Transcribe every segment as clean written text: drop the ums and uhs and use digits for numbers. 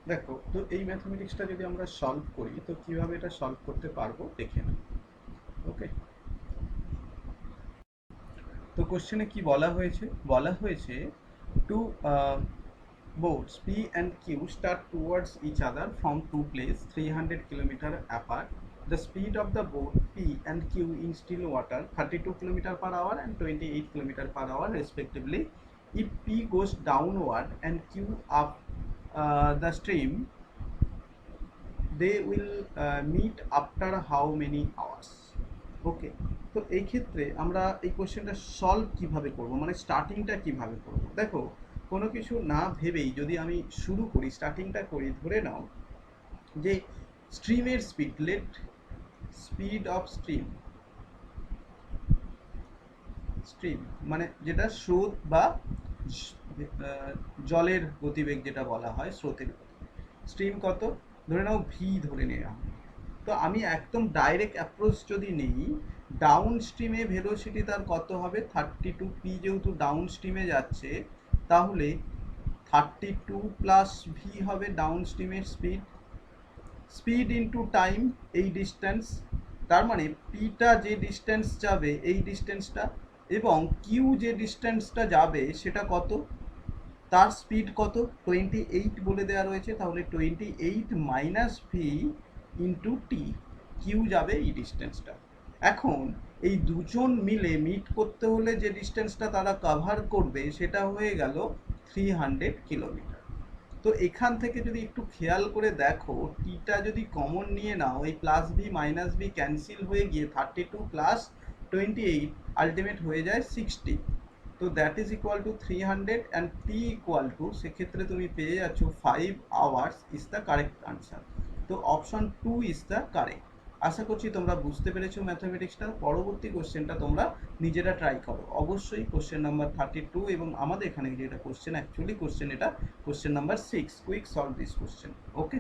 দেখো, তো এই ম্যাথমেটিক্সটা যদি আমরা সলভ করি তো কিভাবে এটা সলভ করতে পারবো দেখে নাও। ওকে, তো কোশ্চেনে কি বলা হয়েছে? বলা হয়েছে two boats P and Q start towards each other from two places 300 kilometers apart. The speed of the boat P and Q in still water 32 kilometers per hour and 28 kilometers per hour respectively. If P goes downward and Q up the stream, they will meet after how many hours? ওকে, তো এই ক্ষেত্রে আমরা এই কোশ্চেনটা solve কিভাবে করব, মানে স্টার্টিংটা কিভাবে করব। দেখো, কোনো কিছু না ভেবেই যদি আমি শুরু করি, স্টার্টিংটা করি, ধরে নাও যে স্ট্রিমের speed, let speed of stream, stream মানে যেটা স্রোত বা জলের গতিবেগ যেটা বলা হয়, স্রোতের স্ট্রিম কত, ধরে নাও ভি ধরে নেওয়া। তো আমি একদম ডাইরেক্ট অ্যাপ্রোচ যদি নিই, ডাউন স্ট্রিমে ভেলোসিটি তার কত হবে 32। পি যেহেতু ডাউন স্ট্রিমে যাচ্ছে, তাহলে 32 প্লাস ভি হবে ডাউন স্ট্রিমের স্পিড, স্পিড ইন্টু টাইম, এই ডিস্টেন্স। তার মানে পিটা যে ডিস্টেন্স যাবে এই ডিস্টেন্সটা, এবং কিউ যে ডিস্টেন্সটা যাবে সেটা কত, তার স্পিড কত 28 বলে দেওয়া রয়েছে। তাহলে 28 minus V into T, Q যাবে এই ডিস্টেন্সটা। এখন এই দুজন মিলে মিট করতে হলে যে ডিস্টেন্সটা তারা কভার করবে সেটা হয়ে গেল 300 কিলোমিটার। তো এখান থেকে যদি একটু খেয়াল করে দেখো, টিটা যদি কমন নিয়ে নাও, এই plus V minus V cancel হয়ে গিয়ে 32 প্লাস 28 আলটিমেট হয়ে যায় 60। তো that is equal two 300 and T equal to, সেক্ষেত্রে তুমি পেয়ে যাচ্ছ 5 hours is the correct answer. তো অপশন 2 ইজ দ্য কারেক্ট। আশা করছি তোমরা বুঝতে পেরেছো ম্যাথমেটিক্সটা। পরবর্তী কোশ্চেনটা তোমরা নিজেরা ট্রাই করো অবশ্যই। কোশ্চেন নাম্বার 32, এবং আমাদের এখানে যেটা কোশ্চেন, অ্যাকচুয়ালি কোশ্চেন এটা question number 6। Quick solve this question. Okay,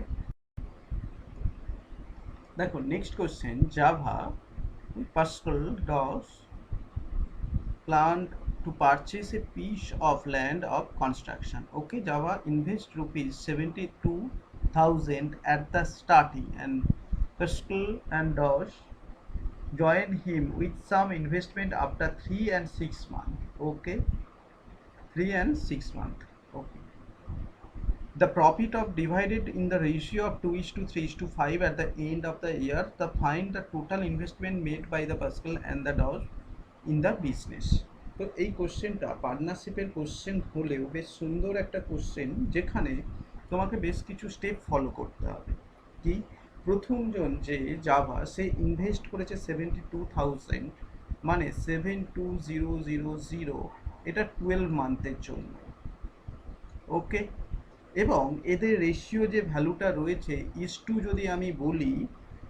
দেখো next question, Java Pascal DOS planned to purchase a piece of land of construction. Okay, Java invest rupees 72,000 at the starting, and Pascal and Dosh join him with some investment after 3 and 6 months. Okay, 3 and 6 months. Okay. The profit of divided in the ratio of 2:3:5 at the end of the year. The find the total investment made by the Pascal and the Dosh in the business. তো এই কোশ্চেনটা পার্টনারশিপের question হলেও বেশ সুন্দর একটা question, যেখানে তোমাকে বেশ কিছু স্টেপ ফলো করতে হবে। কি, প্রথমজন যে জাভা, সে ইনভেস্ট করেছে 72,000, মানে 72000, এটা 12 মান্থের জন্য। ওকে, এবং এদের রেশিও যে ভ্যালুটা রয়েছে ইস টু যদি আমি বলি,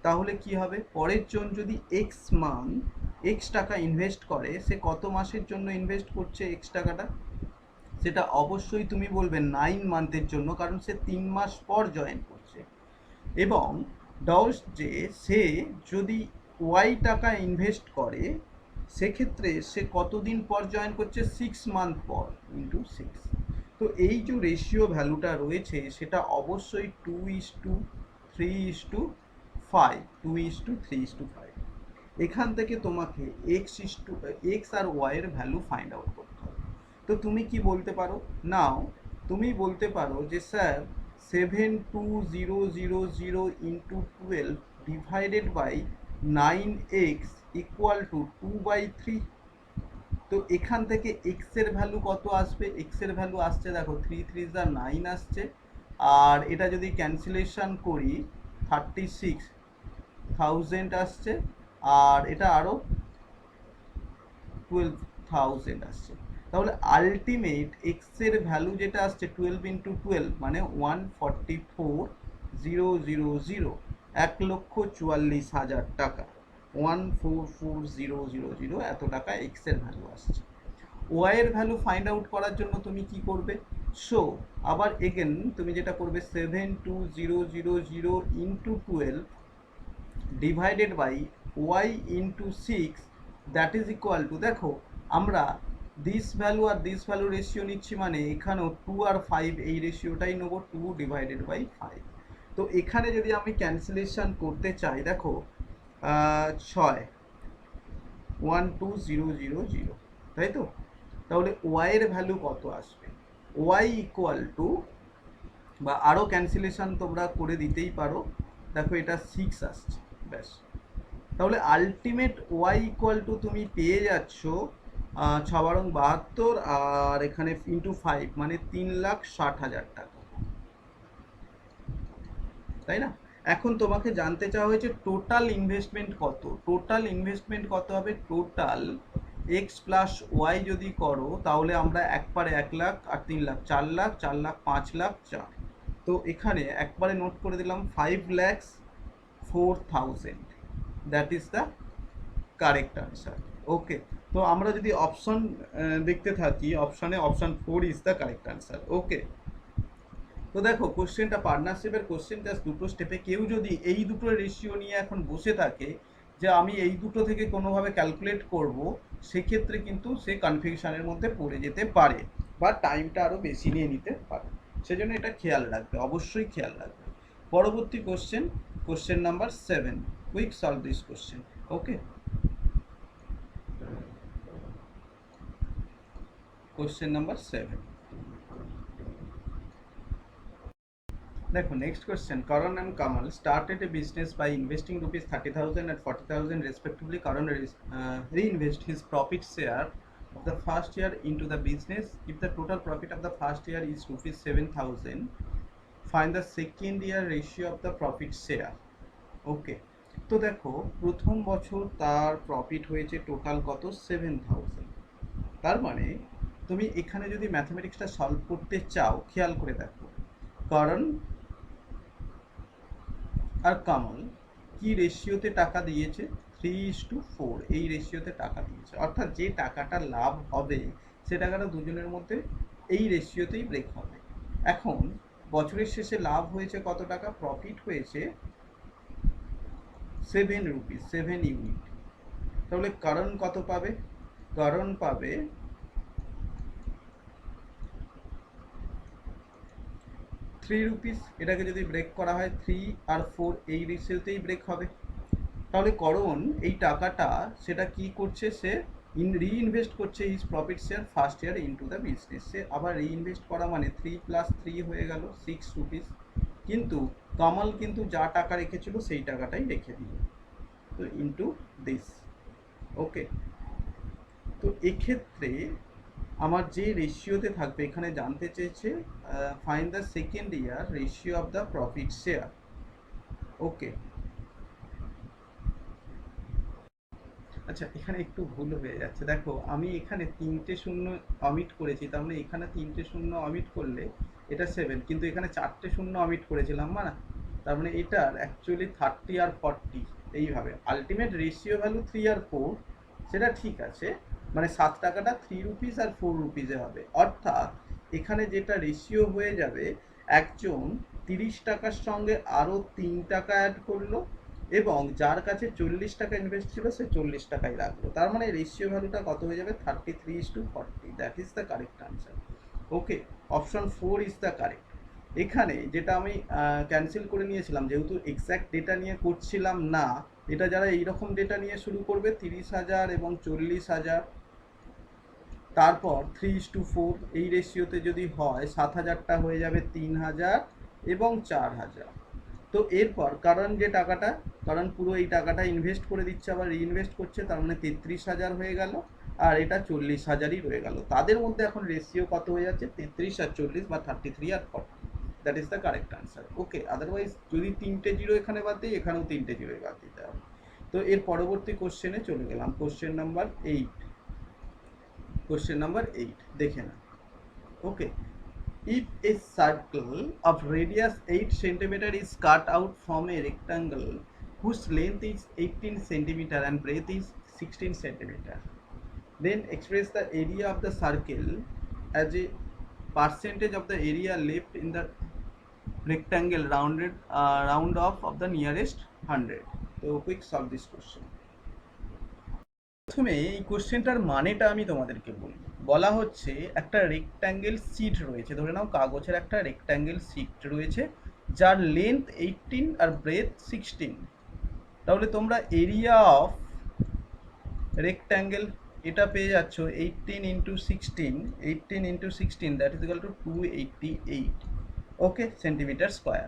তাহলে কি হবে, পরের জন যদি এক্স মান্থ এক্স টাকা ইনভেস্ট করে, সে কত মাসের জন্য ইনভেস্ট করছে এক্স টাকাটা, সেটা অবশ্যই তুমি বলবে 9 মান্থের জন্য, কারণ সে 3 মাস পর জয়েন করছে। এবং ডস যে সে যদি ওয়াই টাকা ইনভেস্ট করে, সেক্ষেত্রে সে কতদিন পর জয়েন করছে, 6 মান্থ পর, ইন্টু 6। তো এই যে রেশিও ভ্যালুটা রয়েছে সেটা অবশ্যই 2:3:5, 2:3:5। এখান থেকে তোমাকে এক্স আর ওয়াই এর ভ্যালু ফাইন্ড আউট করতে হবে। তো তুমি কি বলতে পারো, নাও তুমি বলতে পারো যে sir 72000 into 12 divided by 9x equal to 2/3। তো এখান থেকে এক্স এর ভ্যালু কত আসবে, এক্স এর ভ্যালু আসছে দেখো 3 3 9 আসছে, আর এটা যদি ক্যান্সেলেশন করি 36,000 আসছে, আর এটা আরও 12,000 আসছে। তাহলে আলটিমেট এক্স এর ভ্যালু যেটা আসছে 12 × 12 মানে 144,000, 1,44,000 টাকা, 144,000 এত টাকা এক্স এর ভ্যালু আসছে। ওয়াই এর ভ্যালু ফাইন্ড আউট করার জন্য তুমি কি করবে, সো আবার এগেন তুমি যেটা করবে 72000 into 12 divided by Y into 6, that is equal to, দেখো আমরা দিস ভ্যালু আর দিস ভ্যালু রেশিও নিচ্ছি মানে এখানেও 2 আর 5 এই রেশিওটাই নেবো, 2/5। তো এখানে যদি আমি ক্যান্সেলেশন করতে চাই, দেখো 6 12000, তাই তো? তাহলে ওয়াই এর ভ্যালু কত আসবে? ওয়াই ইকুয়াল টু, বা আরও ক্যান্সেলেশন তোমরা করে দিতেই পারো, দেখো এটা 6 আসছে, ব্যাস। তাহলে আলটিমেট ওয়াই ইকুয়াল টু তুমি পেয়ে যাচ্ছ 6×72, আর এখানে × 5 মানে 3,60,000 টাকা, তাই না? এখন তোমাকে জানতে চাওয়া হয়েছে টোটাল ইনভেস্টমেন্ট কত। টোটাল ইনভেস্টমেন্ট কত হবে? টোটাল এক্স প্লাস ওয়াই যদি করো তাহলে আমরা একবারে 1,00,000 আর 3,00,000, 4,00,000, 4,00,000, 5,00,000, 4। তো এখানে একবারে নোট করে দিলাম 5,04,000, that is the correct answer. Okay, তো আমরা যদি অপশন দেখতে থাকি, অপশনে option 4 is the correct answer. Okay, তো দেখো কোশ্চেনটা পার্টনারশিপের কোশ্চেন, জাস্ট দুটো স্টেপে। কেউ যদি এই দুটো রেশিও নিয়ে এখন বসে থাকে যে আমি এই দুটো থেকে কোনোভাবে ক্যালকুলেট করব, সেক্ষেত্রে কিন্তু সে কনফিউশনের মধ্যে পড়ে যেতে পারে বা টাইমটা আরও বেশি নিয়ে নিতে পারে। সেজন্য এটা খেয়াল রাখবে, অবশ্যই খেয়াল রাখবে। পরবর্তী কোশ্চেন, question number 7, quick solve this question. Okay, question number 7 দেখো, next question. Karan and Kamal started a business by investing rupees 30,000 and 40,000 respectively. Karan reinvest his profit share of the first year into the business. If the total profit of the first year is rupees 7,000, find the second year ratio of the profit share. ওকে, তো দেখো প্রথম বছর তার profit হয়েছে total কত? 7,000। তার মানে তুমি এখানে যদি ম্যাথমেটিক্সটা সলভ করতে চাও, খেয়াল করে দেখো, কারণ আর কামাল কি রেশিওতে টাকা দিয়েছে? 3:4 এই রেশিওতে টাকা দিয়েছে। অর্থাৎ যে টাকাটা লাভ হবে সে টাকাটা দুজনের মধ্যে এই রেশিওতেই ব্রেক হবে। এখন বছরের শেষে লাভ হয়েছে কত টাকা? প্রফিট হয়েছে 7 রুপিস, 7 ইউনিট। তাহলে কারণ কত পাবে? কারণ পাবে 3 রুপিস। এটাকে যদি ব্রেক করা হয় 3 আর 4 এই রেশিওতেই ব্রেক হবে। তাহলে করণ এই টাকাটা সেটা কি করছে? সে রিইনভেস্ট করছে his profit share first year into the business. সে আবার রিইনভেস্ট করা মানে 3 + 3 হয়ে গেল 6 রুপিস। কিন্তু কামাল কিন্তু যা টাকা রেখেছিল সেই টাকাটাই রেখে দিল, তো ইনটু দিস। ওকে, তো এক্ষেত্রে আমার যে রেশিওতে থাকবে, এখানে জানতে চেয়েছে find the second year ratio of the profit share. Okay, আচ্ছা এখানে একটু ভুল হয়ে যাচ্ছে। দেখো আমি এখানে 3টে শূন্য অমিট করেছি, তার মানে এখানে 3টে শূন্য অমিট করলে এটা 7, কিন্তু এখানে 4টে শূন্য অমিট করেছিলাম না, তার মানে এটার অ্যাকচুয়ালি 30 আর 40 এইভাবে। আলটিমেট রেশিও ভ্যালু 3 আর 4, সেটা ঠিক আছে, মানে 7 টাকাটা 3 রুপিস আর 4 রুপিসে হবে। অর্থাৎ এখানে যেটা রেশিও হয়ে যাবে, একজন 30 টাকার সঙ্গে আরও 3 টাকা অ্যাড করলো এবং যার কাছে 40 টাকা ইনভেস্ট ছিল সে 40 টাকাই রাখলো। তার মানে রেশিও ভ্যালুটা কত হয়ে যাবে? 33:40, that is the correct answer. Okay, option 4 is the correct. এখানে যেটা আমি ক্যান্সেল করে নিয়েছিলাম, যেহেতু এক্স্যাক্ট ডেটা নিয়ে করছিলাম না, এটা যারা এইরকম ডেটা নিয়ে শুরু করবে 30,000 এবং 40,000, তারপর 3:4 এই রেশিওতে যদি হয় 7,000টা হয়ে যাবে 3,000 এবং 4,000। তো এরপর কারণ যে টাকাটা, কারণ পুরো এই টাকাটা ইনভেস্ট করে দিচ্ছে আবার রিইনভেস্ট করছে, তার মানে 33,000 হয়ে গেল, আর এটা 40,000ই রয়ে গেল। তাদের মধ্যে এখন রেশিও কত হয়ে যাচ্ছে? 33 আর 40 বা 33 আর 40, that is the correct answer. Okay, otherwise যদি 3টে জিরো এখানে বাদ দিই, এখানেও 3টে জিরোই বাদ দিতে হবে। তো এর পরবর্তী কোশ্চেনে চলে গেলাম, কোশ্চেন নাম্বার 8। কোশ্চেন নাম্বার 8 দেখে না। ওকে, if a circle of radius 8 centimeter is cut out from a rectangle whose length is 18 centimeter and breadth is 16 centimeter, then express the area of the circle as a percentage of the area left in the rectangle round off of the nearest 100. So quick solve this question. প্রথমে এই কোশ্চেনটার মানেটা আমি তোমাদেরকে বলি। বলা হচ্ছে একটা rectangle seat রয়েছে, ধরে নাও কাগজের একটা রেক্ট্যাঙ্গেল সিট রয়েছে যার লেন্থ 18 আর ব্রেথ 16। তাহলে তোমরা এরিয়া অফ রেক্ট্যাঙ্গেল এটা পেয়ে যাচ্ছ 18 into 16 that is equal two 288 okay centimetre square.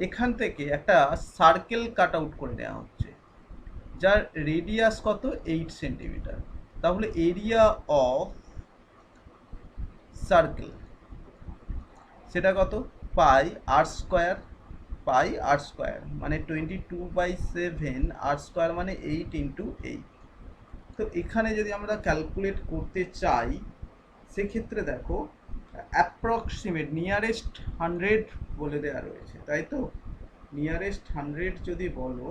এখান থেকে একটা সার্কেল কাট আউট করে নেওয়া হচ্ছে যার রেডিয়াস কত 8 সেন্টিমিটার। তাহলে এরিয়া অফ সার্কেল সেটা কত পাই আর স্কোয়ার, পাই আর স্কোয়ার মানে 22/7 আর স্কোয়ার মানে 8 × 8। তো এখানে যদি আমরা ক্যালকুলেট করতে চাই সেক্ষেত্রে দেখো অ্যাপ্রক্সিমেট নিয়ারেস্ট 100 বলে দেওয়া রয়েছে, তাই তো নিয়ারেস্ট 100 যদি বলো,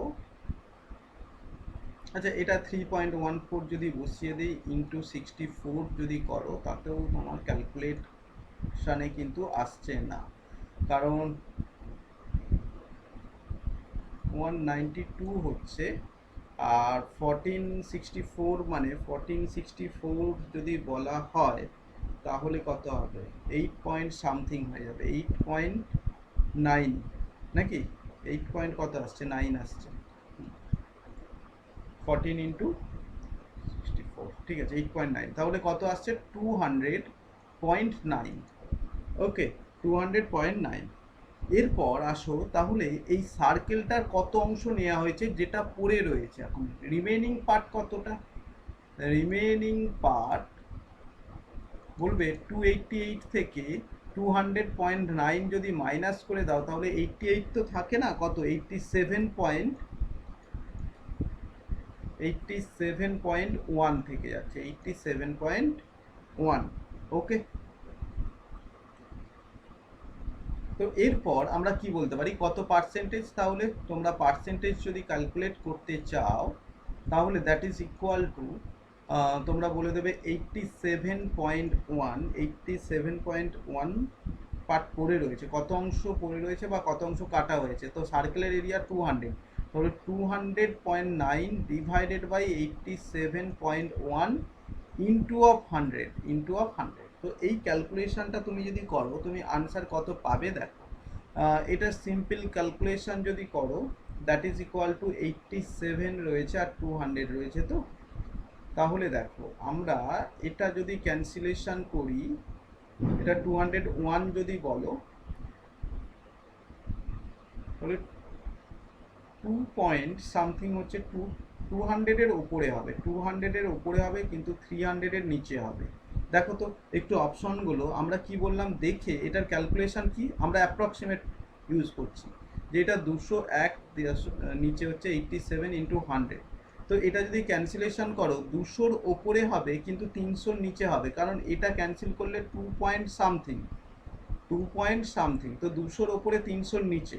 আচ্ছা এটা 3.14 যদি বসিয়ে দিই ইন্টু 64 যদি করো তাতেও তোমার ক্যালকুলেশনে কিন্তু আসছে না, কারণ 192 হচ্ছে আর 1464 মানে 1464 যদি বলা হয় তাহলে কত হবে 8 পয়েন্ট সামথিং হয়ে যাবে, 8.9 নাকি 8 পয়েন্ট কত আসছে 9 আসছে, 14 ইন্টু 64 ঠিক আছে 8.9, তাহলে কত আসছে 200.9 ওকে 200.9। এরপর আসো তাহলে এই সার্কেলটার কত অংশ নেওয়া হয়েছে যেটা পড়ে রয়েছে, এখন রিমেনিং পার্ট কতটা, রিমেনিং পার্ট বলবে 288 থেকে 200.9 যদি মাইনাস করে দাও তাহলে 88 তো থাকে না, কত 87.1 থেকে যাচ্ছে 87.1 ওকে। তো এরপর আমরা কি বলতে পারি কত পার্সেন্টেজ, তাহলে তোমরা পার্সেন্টেজ যদি ক্যালকুলেট করতে চাও তাহলে দ্যাট ইজ ইকুয়াল টু তোমরা বলে দেবে 87.1 পার্ট পড়ে রয়েছে, কত অংশ পড়ে রয়েছে বা কত অংশ কাটা হয়েছে। তো সার্কেলের এরিয়া 200, তাহলে 200.9 ডিভাইডেড বাই 87.1 ইন্টু অফ 100। তো এই ক্যালকুলেশনটা তুমি যদি করো তুমি আনসার কত পাবে দেখো, এটা সিম্পল ক্যালকুলেশন যদি করো দ্যাট ইজ ইকুয়াল টু 87 রয়েছে আর 200 রয়েছে। তো তাহলে দেখো আমরা এটা যদি ক্যান্সেলেশন করি, এটা 201 যদি বলো তাহলে 2 পয়েন্ট সামথিং হচ্ছে 200-এর ওপরে হবে, 200-এর ওপরে হবে কিন্তু 300-এর নিচে হবে। দেখো তো একটু অপশনগুলো আমরা কি বললাম দেখে এটার ক্যালকুলেশন কি আমরা অ্যাপ্রক্সিমেট ইউজ করছি, যে এটা 201 নিচে হচ্ছে 87 ইন্টু 100। তো এটা যদি ক্যান্সেলেশন করো 200-র ওপরে হবে কিন্তু 300-র নিচে হবে, কারণ এটা ক্যান্সেল করলে 2 পয়েন্ট সামথিং, তো 200-র ওপরে 300-র নিচে,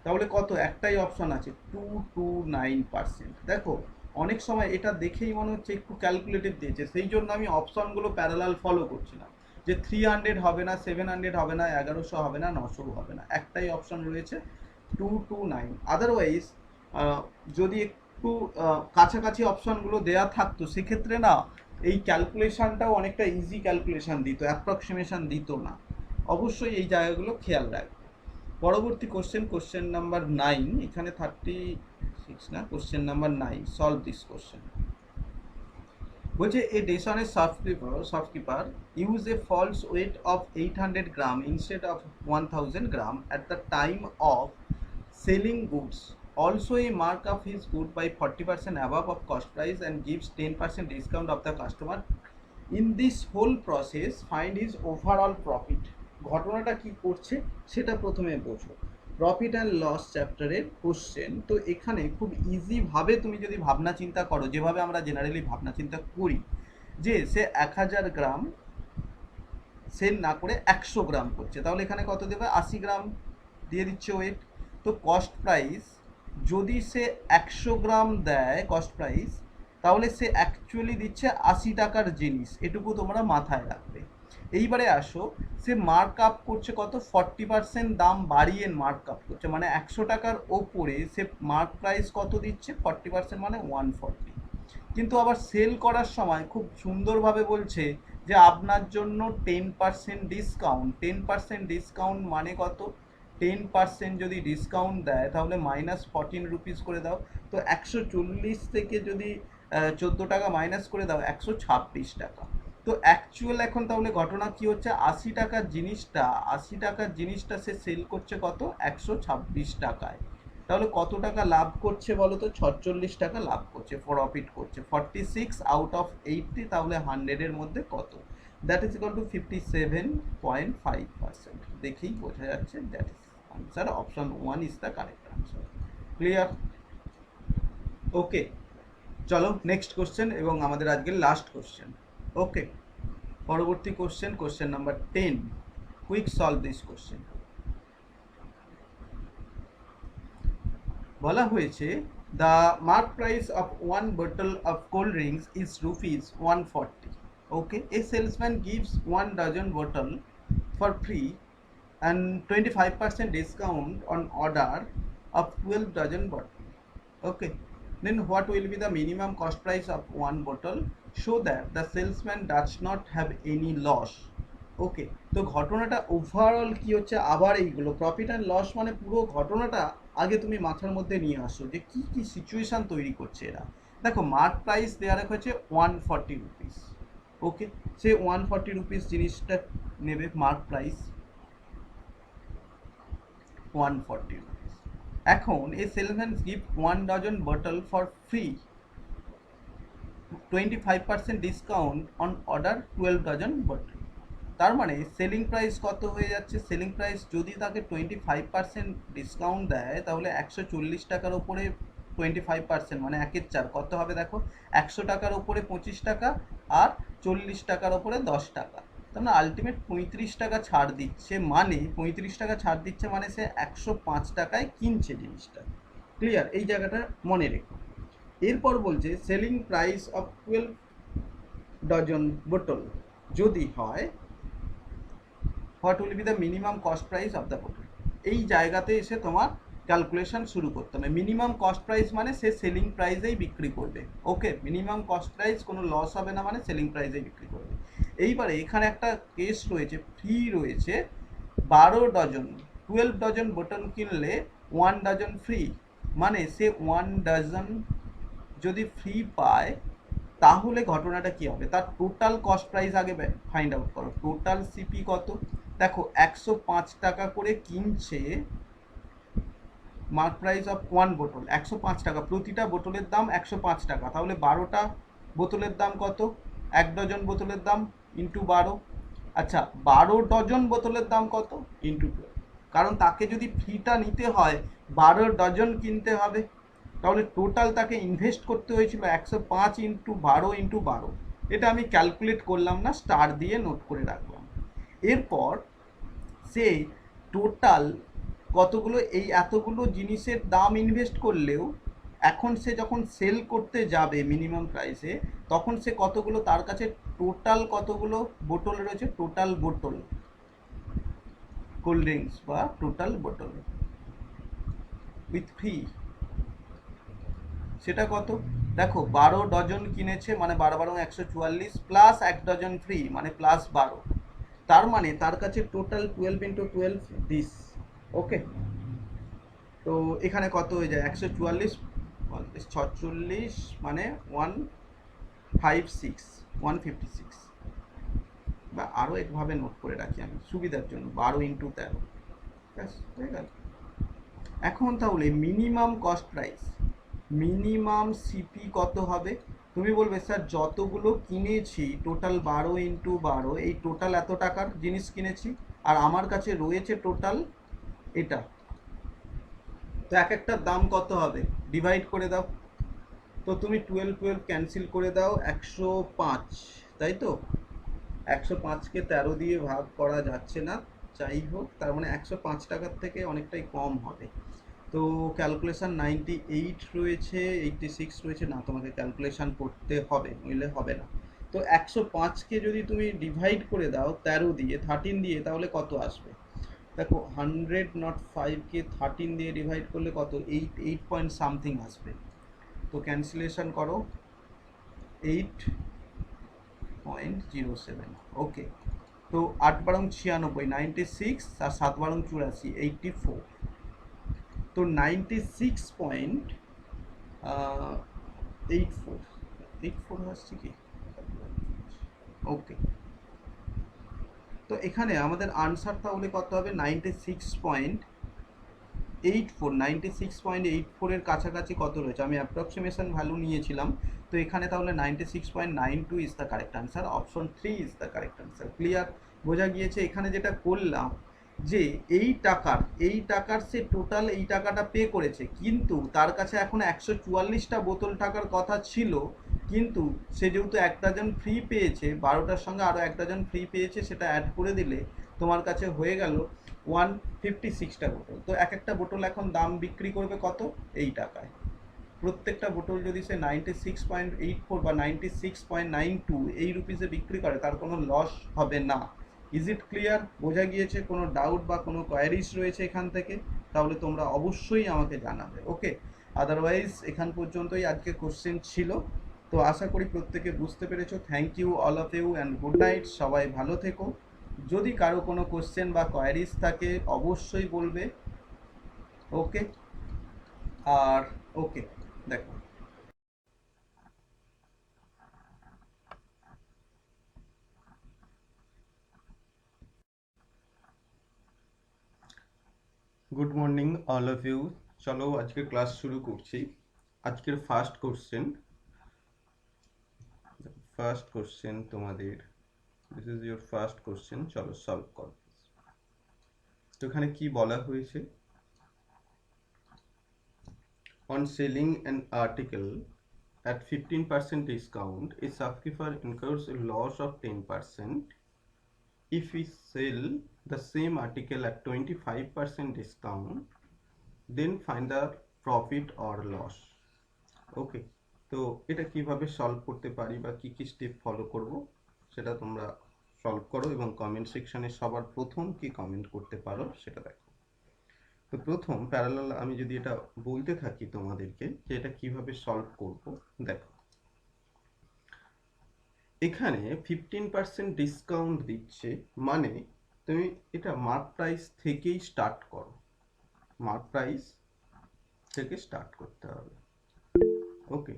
তাহলে কত একটাই অপশন আছে 229%। দেখো অনেক সময় এটা দেখেই মনে হচ্ছে একটু ক্যালকুলেটিভ দিয়েছে, সেই জন্য আমি অপশনগুলো প্যারালাল ফলো করছিলাম, যে 300 হবে না, 700 হবে না, 1100 হবে না, 900 হবে না, একটাই অপশন রয়েছে 229। আদারওয়াইজ যদি একটু কাছাকাছি অপশনগুলো দেয়া থাকতো সেক্ষেত্রে না এই ক্যালকুলেশনটাও অনেকটা ইজি ক্যালকুলেশন দিত, অ্যাপ্রক্সিমেশন দিত না। অবশ্যই এই জায়গাগুলো খেয়াল রাখবে। পরবর্তী কোশ্চেন নাম্বার 9, এখানে 36 না, question number 9 solve this question. বলছে এ ডেশনের shopkeeper use a false weight of 800 gram instead of 1000 gram at the time of selling goods, also he mark up his good by 40% above of cost price and gives 10% discount of the customer. In this whole process find his overall profit. ঘটনাটা কি করছে সেটা প্রথমে বোঝো। Profit and loss চ্যাপ্টারের question. তো এখানে খুব ইজিভাবে তুমি যদি ভাবনা চিন্তা করো, যেভাবে আমরা জেনারেলি ভাবনা চিন্তা করি, যে সে 1000 গ্রাম সেল না করে 100 গ্রাম করছে, তাহলে এখানে কত দেবে 80 গ্রাম দিয়ে দিচ্ছে ওয়েট। তো কস্ট প্রাইস যদি সে 100 গ্রাম দেয় কস্ট প্রাইস, তাহলে সে অ্যাকচুয়ালি দিচ্ছে 80 টাকার জিনিস, এটুকু তোমরা মাথায় রাখবে। এইবারে আসো সে মার্ক আপ করছে কত 40% দাম বাড়িয়ে মার্ক আপ করছে, মানে 100 টাকার ওপরে সে মার্ক প্রাইস কত দিচ্ছে 40% মানে 140। কিন্তু আবার সেল করার সময় খুব সুন্দরভাবে বলছে যে আপনার জন্য 10% ডিসকাউন্ট, 10% ডিসকাউন্ট মানে কত, 10% যদি ডিসকাউন্ট দেয় তাহলে -14 রুপিস করে দাও, তো 140 থেকে যদি 14 টাকা মাইনাস করে দাও 126 টাকা। তো অ্যাকচুয়াল এখন তাহলে ঘটনা কি হচ্ছে, 80 টাকার জিনিসটা সে সেল করছে কত, 126 টাকায়। তাহলে কত টাকা লাভ করছে বলো তো, 46 টাকা লাভ করছে, প্রফিট করছে 46 আউট অফ 80, তাহলে 100-এর মধ্যে কত, দ্যাট ইজ ইকুয়াল টু 57.5%। দেখেই বোঝা যাচ্ছে that is answer, option 1 is the correct answer. Clear? Okay, চলো নেক্সট কোশ্চেন এবং আমাদের আজকের লাস্ট কোশ্চেন। ওকে, পরবর্তী কোশ্চেন, question number 10। Quick solve this question. বলা হয়েছে the mark price of one bottle of cold drinks is rupees 140. Okay, a salesman gives 1 dozen bottle for free and 25% discount on order of 12 dozen bottle. Okay, then what will be the minimum cost price of one bottle so that the salesman does not have any loss? ওকে, তো ঘটনাটা overall কি হচ্ছে, আবার এইগুলো profit and loss মানে পুরো ঘটনাটা আগে তুমি মাথার মধ্যে নিয়ে আসো যে কি কি সিচুয়েশন তৈরি করছে এরা। দেখো, মার্ক প্রাইস দেওয়া রাখা হচ্ছে 140 রুপিস। ওকে, সে 140 রুপিস জিনিসটা নেবে, মার্ক প্রাইস 140 rupees. এখন এই salesman give 1 dozen bottle for free, 25% discount on order 12 dozen bottle. তার মানে সেলিং প্রাইস কত হয়ে যাচ্ছে, সেলিং প্রাইস যদি তাকে 25% ডিসকাউন্ট দেয় তাহলে 140 টাকার ওপরে 25% মানে 1/4 কত হবে দেখো, 100 টাকার ওপরে 25 টাকা আর 40 টাকার ওপরে 10 টাকা, তার মানে আলটিমেট 35 টাকা ছাড় দিচ্ছে, মানে 35 টাকা ছাড় দিচ্ছে মানে সে 105 টাকায় কিনছে জিনিসটা। ক্লিয়ার? এই জায়গাটা মনে রেখো। এরপর বলছে সেলিং প্রাইস অফ 12 ডজন বোতল যদি হয়, what will be the minimum cost price of the বোতল। এই জায়গাতে এসে তোমার ক্যালকুলেশন শুরু করতে হবে। মিনিমাম কস্ট প্রাইস মানে সে সেলিং প্রাইসেই বিক্রি করবে। ওকে, মিনিমাম কস্ট প্রাইস, কোনো লস হবে না মানে সেলিং প্রাইসেই বিক্রি করবে। এইবারে এখানে একটা কেস রয়েছে, ফ্রি রয়েছে 12 ডজন, 12 ডজন বোতল কিনলে 1 ডজন ফ্রি, মানে সে 1 ডজন যদি ফ্রি পায় তাহলে ঘটনাটা কি হবে, তার টোটাল কস্ট প্রাইস আগে ফাইন্ড আউট করো। টোটাল সিপি কত, দেখো 105 টাকা করে কিনছে, মার্ক প্রাইস অফ ওয়ান বোতল 105 টাকা, প্রতিটা বোতলের দাম 105 টাকা, তাহলে 12টা বোতলের দাম কত, 1 ডজন বোতলের দাম ইন্টু 12। আচ্ছা, 12 ডজন বোতলের দাম কত, ইন্টু 12, কারণ তাকে যদি ফ্রিটা নিতে হয় 12 ডজন কিনতে হবে, তাহলে টোটাল তাকে ইনভেস্ট করতে হয়েছিল 105 ইন্টু 12 এটা আমি ক্যালকুলেট করলাম না, স্টার দিয়ে নোট করে রাখলাম। এরপর সে টোটাল কতগুলো, এই এতগুলো জিনিসের দাম ইনভেস্ট করলেও এখন সে যখন সেল করতে যাবে মিনিমাম প্রাইসে, তখন সে কতগুলো, তার কাছে টোটাল কতগুলো বোতল রয়েছে, টোটাল বোতল কোল্ড ড্রিঙ্কস বা টোটাল বোতল উইথ ফ্রি, সেটা কত, দেখো 12 ডজন কিনেছে মানে 12 12 144 প্লাস 1 ডজন ফ্রি মানে প্লাস 12, তার মানে তার কাছে টোটাল 12 ইন্টু 12 দিস। ওকে, তো এখানে কত হয়ে যায়, 144 46 মানে 156 বা আরও একভাবে নোট করে রাখি আমি সুবিধার জন্য, 12 ইন্টু 13, ব্যাস হয়ে গেল। এখন তাহলে minimum cost price, minimum CP কত হবে, তুমি বলবে স্যার যতগুলো কিনেছি টোটাল 12 ইন্টু 12, এই টোটাল এত টাকার জিনিস কিনেছি আর আমার কাছে রয়েছে টোটাল এটা, তো এক একটার দাম কত হবে, ডিভাইড করে দাও। তো তুমি 12 12 ক্যান্সেল করে দাও, 105, তাই তো, 105কে 13 দিয়ে ভাগ করা যাচ্ছে না, যাই হোক তার মানে 105 টাকার থেকে অনেকটাই কম হবে। তো ক্যালকুলেশান 98 রয়েছে, 86 রয়েছে, না তোমাকে ক্যালকুলেশান করতে হবে, নইলে হবে না। তো 105কে যদি তুমি ডিভাইড করে দাও 13 দিয়ে, 13 দিয়ে, তাহলে কত আসবে দেখো, 100 নট 5কে 13 দিয়ে ডিভাইড করলে কত, 8 পয়েন্ট সামথিং আসবে। তো ক্যান্সেলেশন করো, 8 0.07। ওকে, তো 8 × 96, 96, আর 7 × 84, 84। তো 96.84 আসছে কি? ওকে, তো এখানে আমাদের আনসার তাহলে কত হবে? 96.84 কাছাকাছি কত রয়েছে? আমি অ্যাপ্রক্সিমেশন ভ্যালু নিয়েছিলাম। তো এখানে তাহলে 96.92 is the correct answer, option 3 is the correct answer. Clear? বোঝা গিয়েছে? এখানে যেটা করলাম যে এই টাকার সে টোটাল এই টাকাটা পে করেছে, কিন্তু তার কাছে এখন 144টা বোতল টাকার কথা ছিল, কিন্তু সে যেহেতু 1 ডজন ফ্রি পেয়েছে, 12টার সঙ্গে আরও 1 ডজন ফ্রি পেয়েছে, সেটা অ্যাড করে দিলে তোমার কাছে হয়ে গেল 156টা বোতল। তো এক একটা বোতল এখন দাম বিক্রি করবে কত? এই টাকায়। প্রত্যেকটা বোতল যদি সে 96.84 বা 96.92 এই রুপিসে বিক্রি করে, তার কোনো লস হবে না। Is it clear? বোঝা গিয়েছে? কোনো ডাউট বা কোনো কোয়ারিজ রয়েছে এখান থেকে? তাহলে তোমরা অবশ্যই আমাকে জানাবে। ওকে, আদারওয়াইজ এখান পর্যন্তই আজকে কোশ্চেন ছিল। তো আশা করি প্রত্যেকে বুঝতে পেরেছো। Thank you all of you and good night. সবাই ভালো থেকো। যদি কারো কোনো কোশ্চেন বা কোয়ারিজ থাকে অবশ্যই বলবে। ওকে, আর ওকে, দেখো, good morning all of you. চলো আজকে ক্লাস শুরু করছি। আজকের ফার্স্ট কোশ্চেন তোমাদের, this is your first question. চলো সলভ করো। তো এখানে কি বলা হয়েছে? On selling an article at 15% discount, a shopkeeper incurs a loss of 10%. If we sell the same article at 25% discount, then find the profit or loss. ওকে, তো এটা কিভাবে সলভ করতে পারি বা কি কি স্টেপ ফলো করব সেটা তোমরা সলভ করো, এবং কমেন্ট সেকশনে সবার প্রথম কি কমেন্ট করতে পারো সেটা দেখো। তো প্রথম প্যারালাল আমি যদি এটা বলতে থাকি তোমাদেরকে যে এটা কিভাবে সলভ করব, দেখো এখানে 15% ডিসকাউন্ট দিচ্ছে, মানে তুমি এটা মার্ক প্রাইস থেকেই স্টার্ট করো, মার্ক প্রাইস থেকে স্টার্ট করতে হবে। ওকে,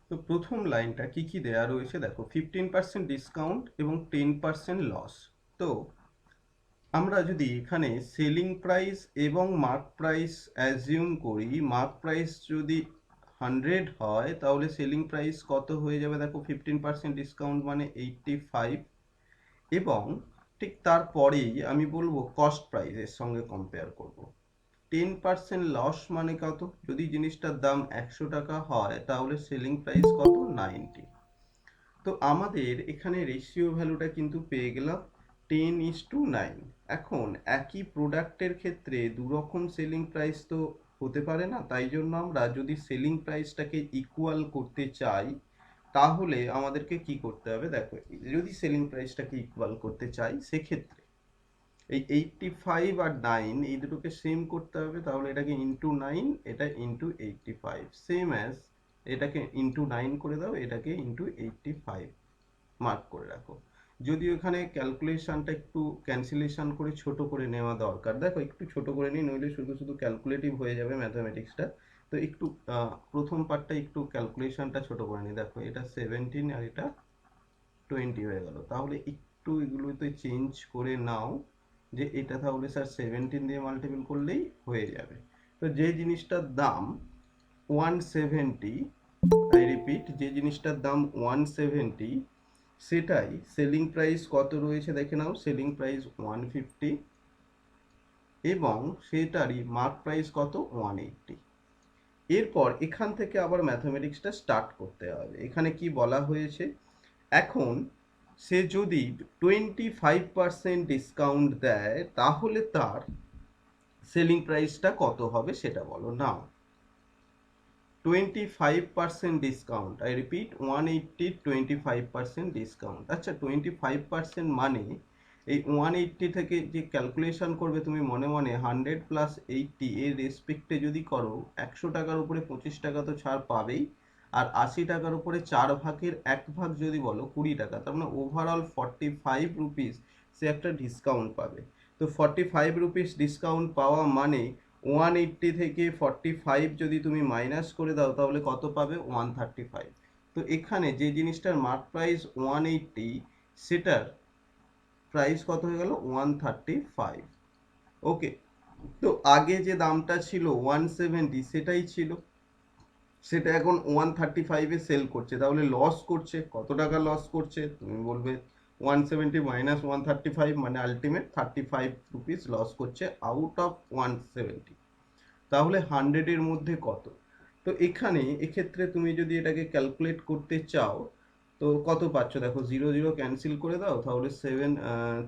তো প্রথম লাইনটা কি কি দেয়া রয়েছে দেখো, 15% ডিসকাউন্ট এবং 10% লস। তো আমরা যদি এখানে সেলিং প্রাইস এবং মার্ক প্রাইস অ্যাজিউম করি, মার্ক প্রাইস যদি 100 হয় তাহলে সেলিং প্রাইস কত হয়ে যাবে? দেখো 15% ডিসকাউন্ট মানে 85, এবং ঠিক তারপরেই আমি বলবো কস্ট প্রাইসের সঙ্গে কম্পেয়ার করব। 10% লস মানে কত? যদি জিনিসটার দাম 100 টাকা হয় তাহলে সেলিং প্রাইস কত? 90। তো আমাদের এখানে রেশিও ভ্যালুটা কিন্তু পেয়ে গেলাম 10:9। এখন একই প্রোডাক্টের ক্ষেত্রে দুরকম সেলিং প্রাইস তো হতে পারে না, তাই জন্য আমরা যদি সেলিং প্রাইসটাকে ইকুয়াল করতে চাই তাহলে আমাদেরকে কি করতে হবে? দেখো, যদি সেলিং প্রাইসটাকে ইকুয়াল করতে চাই সেক্ষেত্রে এই 85 আর 9 এই দুটোকে সেম করতে হবে। তাহলে এটাকে ইন্টু 9, এটা ইন্টু 85, সেম অ্যাজ এটাকে ইন্টু 9 করে দাও, এটাকে ইন্টু 85 মার্ক করে রাখো। যদিও এখানে ক্যালকুলেশনটা একটু ক্যান্সেলেশন করে ছোট করে নেওয়া দরকার, দেখো একটু ছোট করে নিই, নইলে শুধু শুধু ক্যালকুলেটিভ হয়ে যাবে ম্যাথামেটিক্সটা। তো একটু প্রথম পার্টটা একটু ক্যালকুলেশনটা ছোট করে নিই। দেখো এটা 17 আর এটা 20 হয়ে গেল। তাহলে একটু এগুলোতে চেঞ্জ করে নাও, যে এটা তাহলে স্যার 17 দিয়ে মাল্টিপল করলেই হয়ে যাবে। তো যে জিনিসটার দাম 170, আই রিপিট, যে জিনিসটার দাম 170 সেটাই সেলিং প্রাইস কত রয়েছে দেখে নাও, সেলিং প্রাইস 150, এবং সেটারই মার্ক প্রাইস কত? 180। এরপর এখান থেকে আবার ম্যাথামেটিক্সটা স্টার্ট করতে হবে। এখানে কি বলা হয়েছে? এখন সে যদি 25% ডিসকাউন্ট দেয় তাহলে তার সেলিং প্রাইসটা কত হবে সেটা বলো। নাও 25% ডিসকাউন্ট, আই রিপিট 180, 25% ডিসকাউন্ট। আচ্ছা 25% মানে এই 180 থেকে যে ক্যালকুলেশন করবে তুমি মনে মনে 100 প্লাস 80 এর রেসপেক্টে যদি করো, 100 টাকার উপরে 25 টাকা তো ছাড় পাবেই, আর 80 টাকার উপরে 4 ভাগের 1 ভাগ যদি বলো 20 টাকা, তার মানে ওভারঅল 45 রুপিস সে একটা ডিসকাউন্ট পাবে। তো 45 রুপিস ডিসকাউন্ট পাওয়া মানে 180 থেকে 45 যদি তুমি মাইনাস করে দাও তাহলে কত পাবে? 135। তো এখানে যে জিনিসটার মার্ক প্রাইস 180, সেটার প্রাইস কত হয়ে গেল? 135। ওকে, তো আগে যে দামটা ছিল 170 সেটাই ছিল, সেটা এখন 135-এ সেল করছে, তাহলে লস করছে। কত টাকা লস করছে? তুমি বলবে 170 মাইনাস 135 মানে আলটিমেট 35 রুপিস লস করছে আউট অফ 170। তাহলে 100-এর মধ্যে কত? তো এখানে এক্ষেত্রে তুমি যদি এটাকে ক্যালকুলেট করতে চাও তো কত পাচ্ছ দেখো, 0 0 ক্যান্সেল করে দাও, তাহলে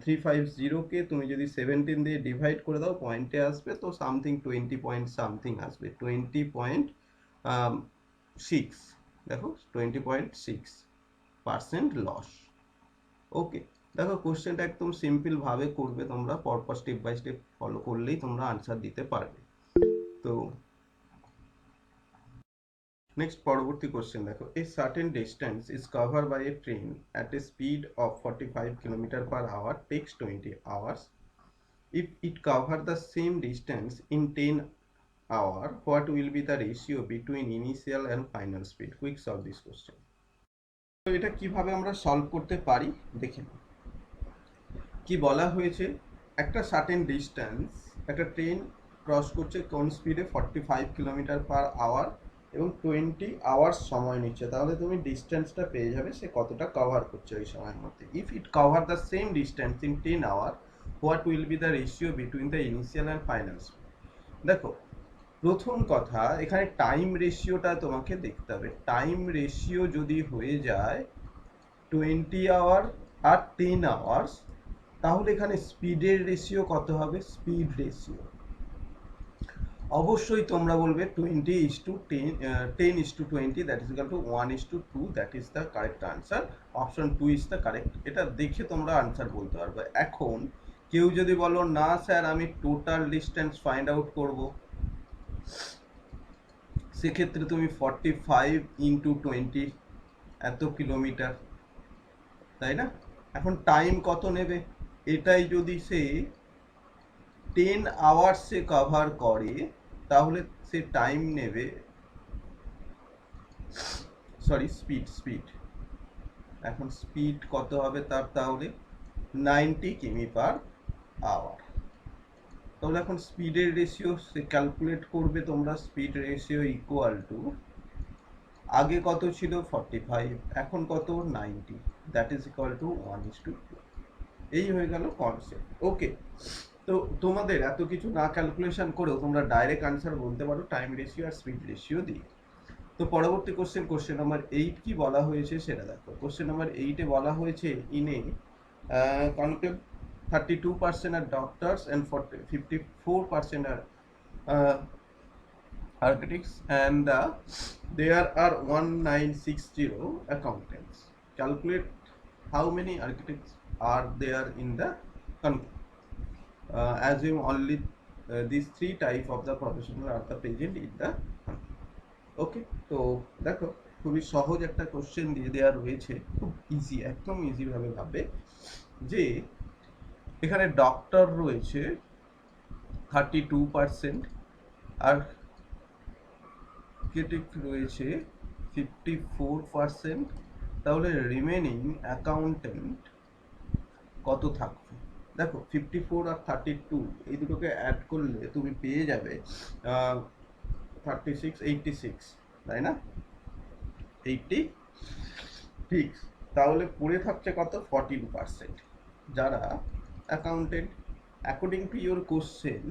350-কে তুমি যদি 17 দিয়ে ডিভাইড করে দাও পয়েন্টে আসবে, তো সামথিং 20 পয়েন্ট সামথিং আসবে, 20.6, দেখো 20.6% লস। ওকে, দেখো কোশ্চেনটা একদম সিম্পল ভাবে করবে তোমরা, পরপর স্টেপ বাই স্টেপ ফলো করলেই তোমরা আনসার দিতে পারবে। তো নেক্সট পরবর্তী কোশ্চেন দেখো, a certain distance is cover by a train at a speed of 45 kilometre per hour takes 20 hours. If it cover the same distance in 10 hour, what will be the ratio between initial and final speed? Quick solve this question. তো এটা কিভাবে আমরা solve করতে পারি দেখে নাও। কি বলা হয়েছে, একটা সার্টেন ডিস্টেন্স একটা ট্রেন ক্রস করছে কোন স্পিডে? 45 কিলোমিটার পার আওয়ার এবং 20 আওয়ার্স সময় নিচ্ছে, তাহলে তুমি ডিস্টেন্সটা পেয়ে যাবে সে কতটা কভার করছে ওই সময়ের মধ্যে। If it cover the same distance in 10 hour, what will be the ratio between the initial and final speed? দেখো, প্রথম কথা এখানে টাইম রেশিওটা তোমাকে দেখতে হবে। টাইম রেশিও যদি হয়ে যায় 20 আওয়ার আর 10 আওয়ার্স, তাহলে এখানে স্পিডের রেশিও কত হবে? স্পিড রেশিও অবশ্যই তোমরা বলবে 10:10 that is equal two 1:2, that is the correct answer. Option 2 is the correct. এটা দেখে তোমরা আনসার বলতে পারবে। এখন কেউ যদি বলো না স্যার আমি টোটাল ডিস্টেন্স ফাইন্ড আউট করব, সেক্ষেত্রে তুমি 45 ইন্টু 20 এত কিলোমিটার, তাই না? এখন টাইম কত নেবে? এটাই যদি সে 10 আওয়ার্সে কভার করে তাহলে সে টাইম নেবে, সরি স্পিড এখন স্পিড কত হবে তার? তাহলে 90 কিমি পার আওয়ার। তাহলে এখন স্পিডের রেশিও সে ক্যালকুলেট করবে তোমরা। স্পিড রেশিও ইকুয়াল টু, আগে কত ছিল 45, এখন কত 90, দ্যাট ইজ ইকুয়াল টু 1:2। এই হয়ে গেল কনসেপ্ট। ওকে, তো তোমাদের এত কিছু না ক্যালকুলেশন করেও তোমরা ডাইরেক্ট আনসার বলতে পারো টাইম রেশিও আর স্পিড রেশিও দিয়ে। তো পরবর্তী কোশ্চেন নাম্বার 8 কি বলা হয়েছে সেটা দেখো। কোশ্চেন নাম্বার 8-এ বলা হয়েছে in a conclave 32% are doctors and 54% are architects, and there are 1960 accountants. Calculate how many architects are there in the conclave. Assume only these three type of the professional are the present in the conclave. ওকে, তো দেখো খুবই সহজ একটা question দিয়ে দেওয়া রয়েছে, খুব easy, একদম ইজি ভাবে ভাবে যে এখানে ডক্টর রয়েছে 32%, আর আর্কিটেক্ট রয়েছে 54%, তাহলে রিমেনিং অ্যাকাউন্টেন্ট কত থাকবে? দেখো 54 আর 32 এই দুটোকে অ্যাড করলে তুমি পেয়ে যাবে 86, তাই না? 86, তাহলে পড়ে থাকছে কত? 14%, যারা accountant. According to your question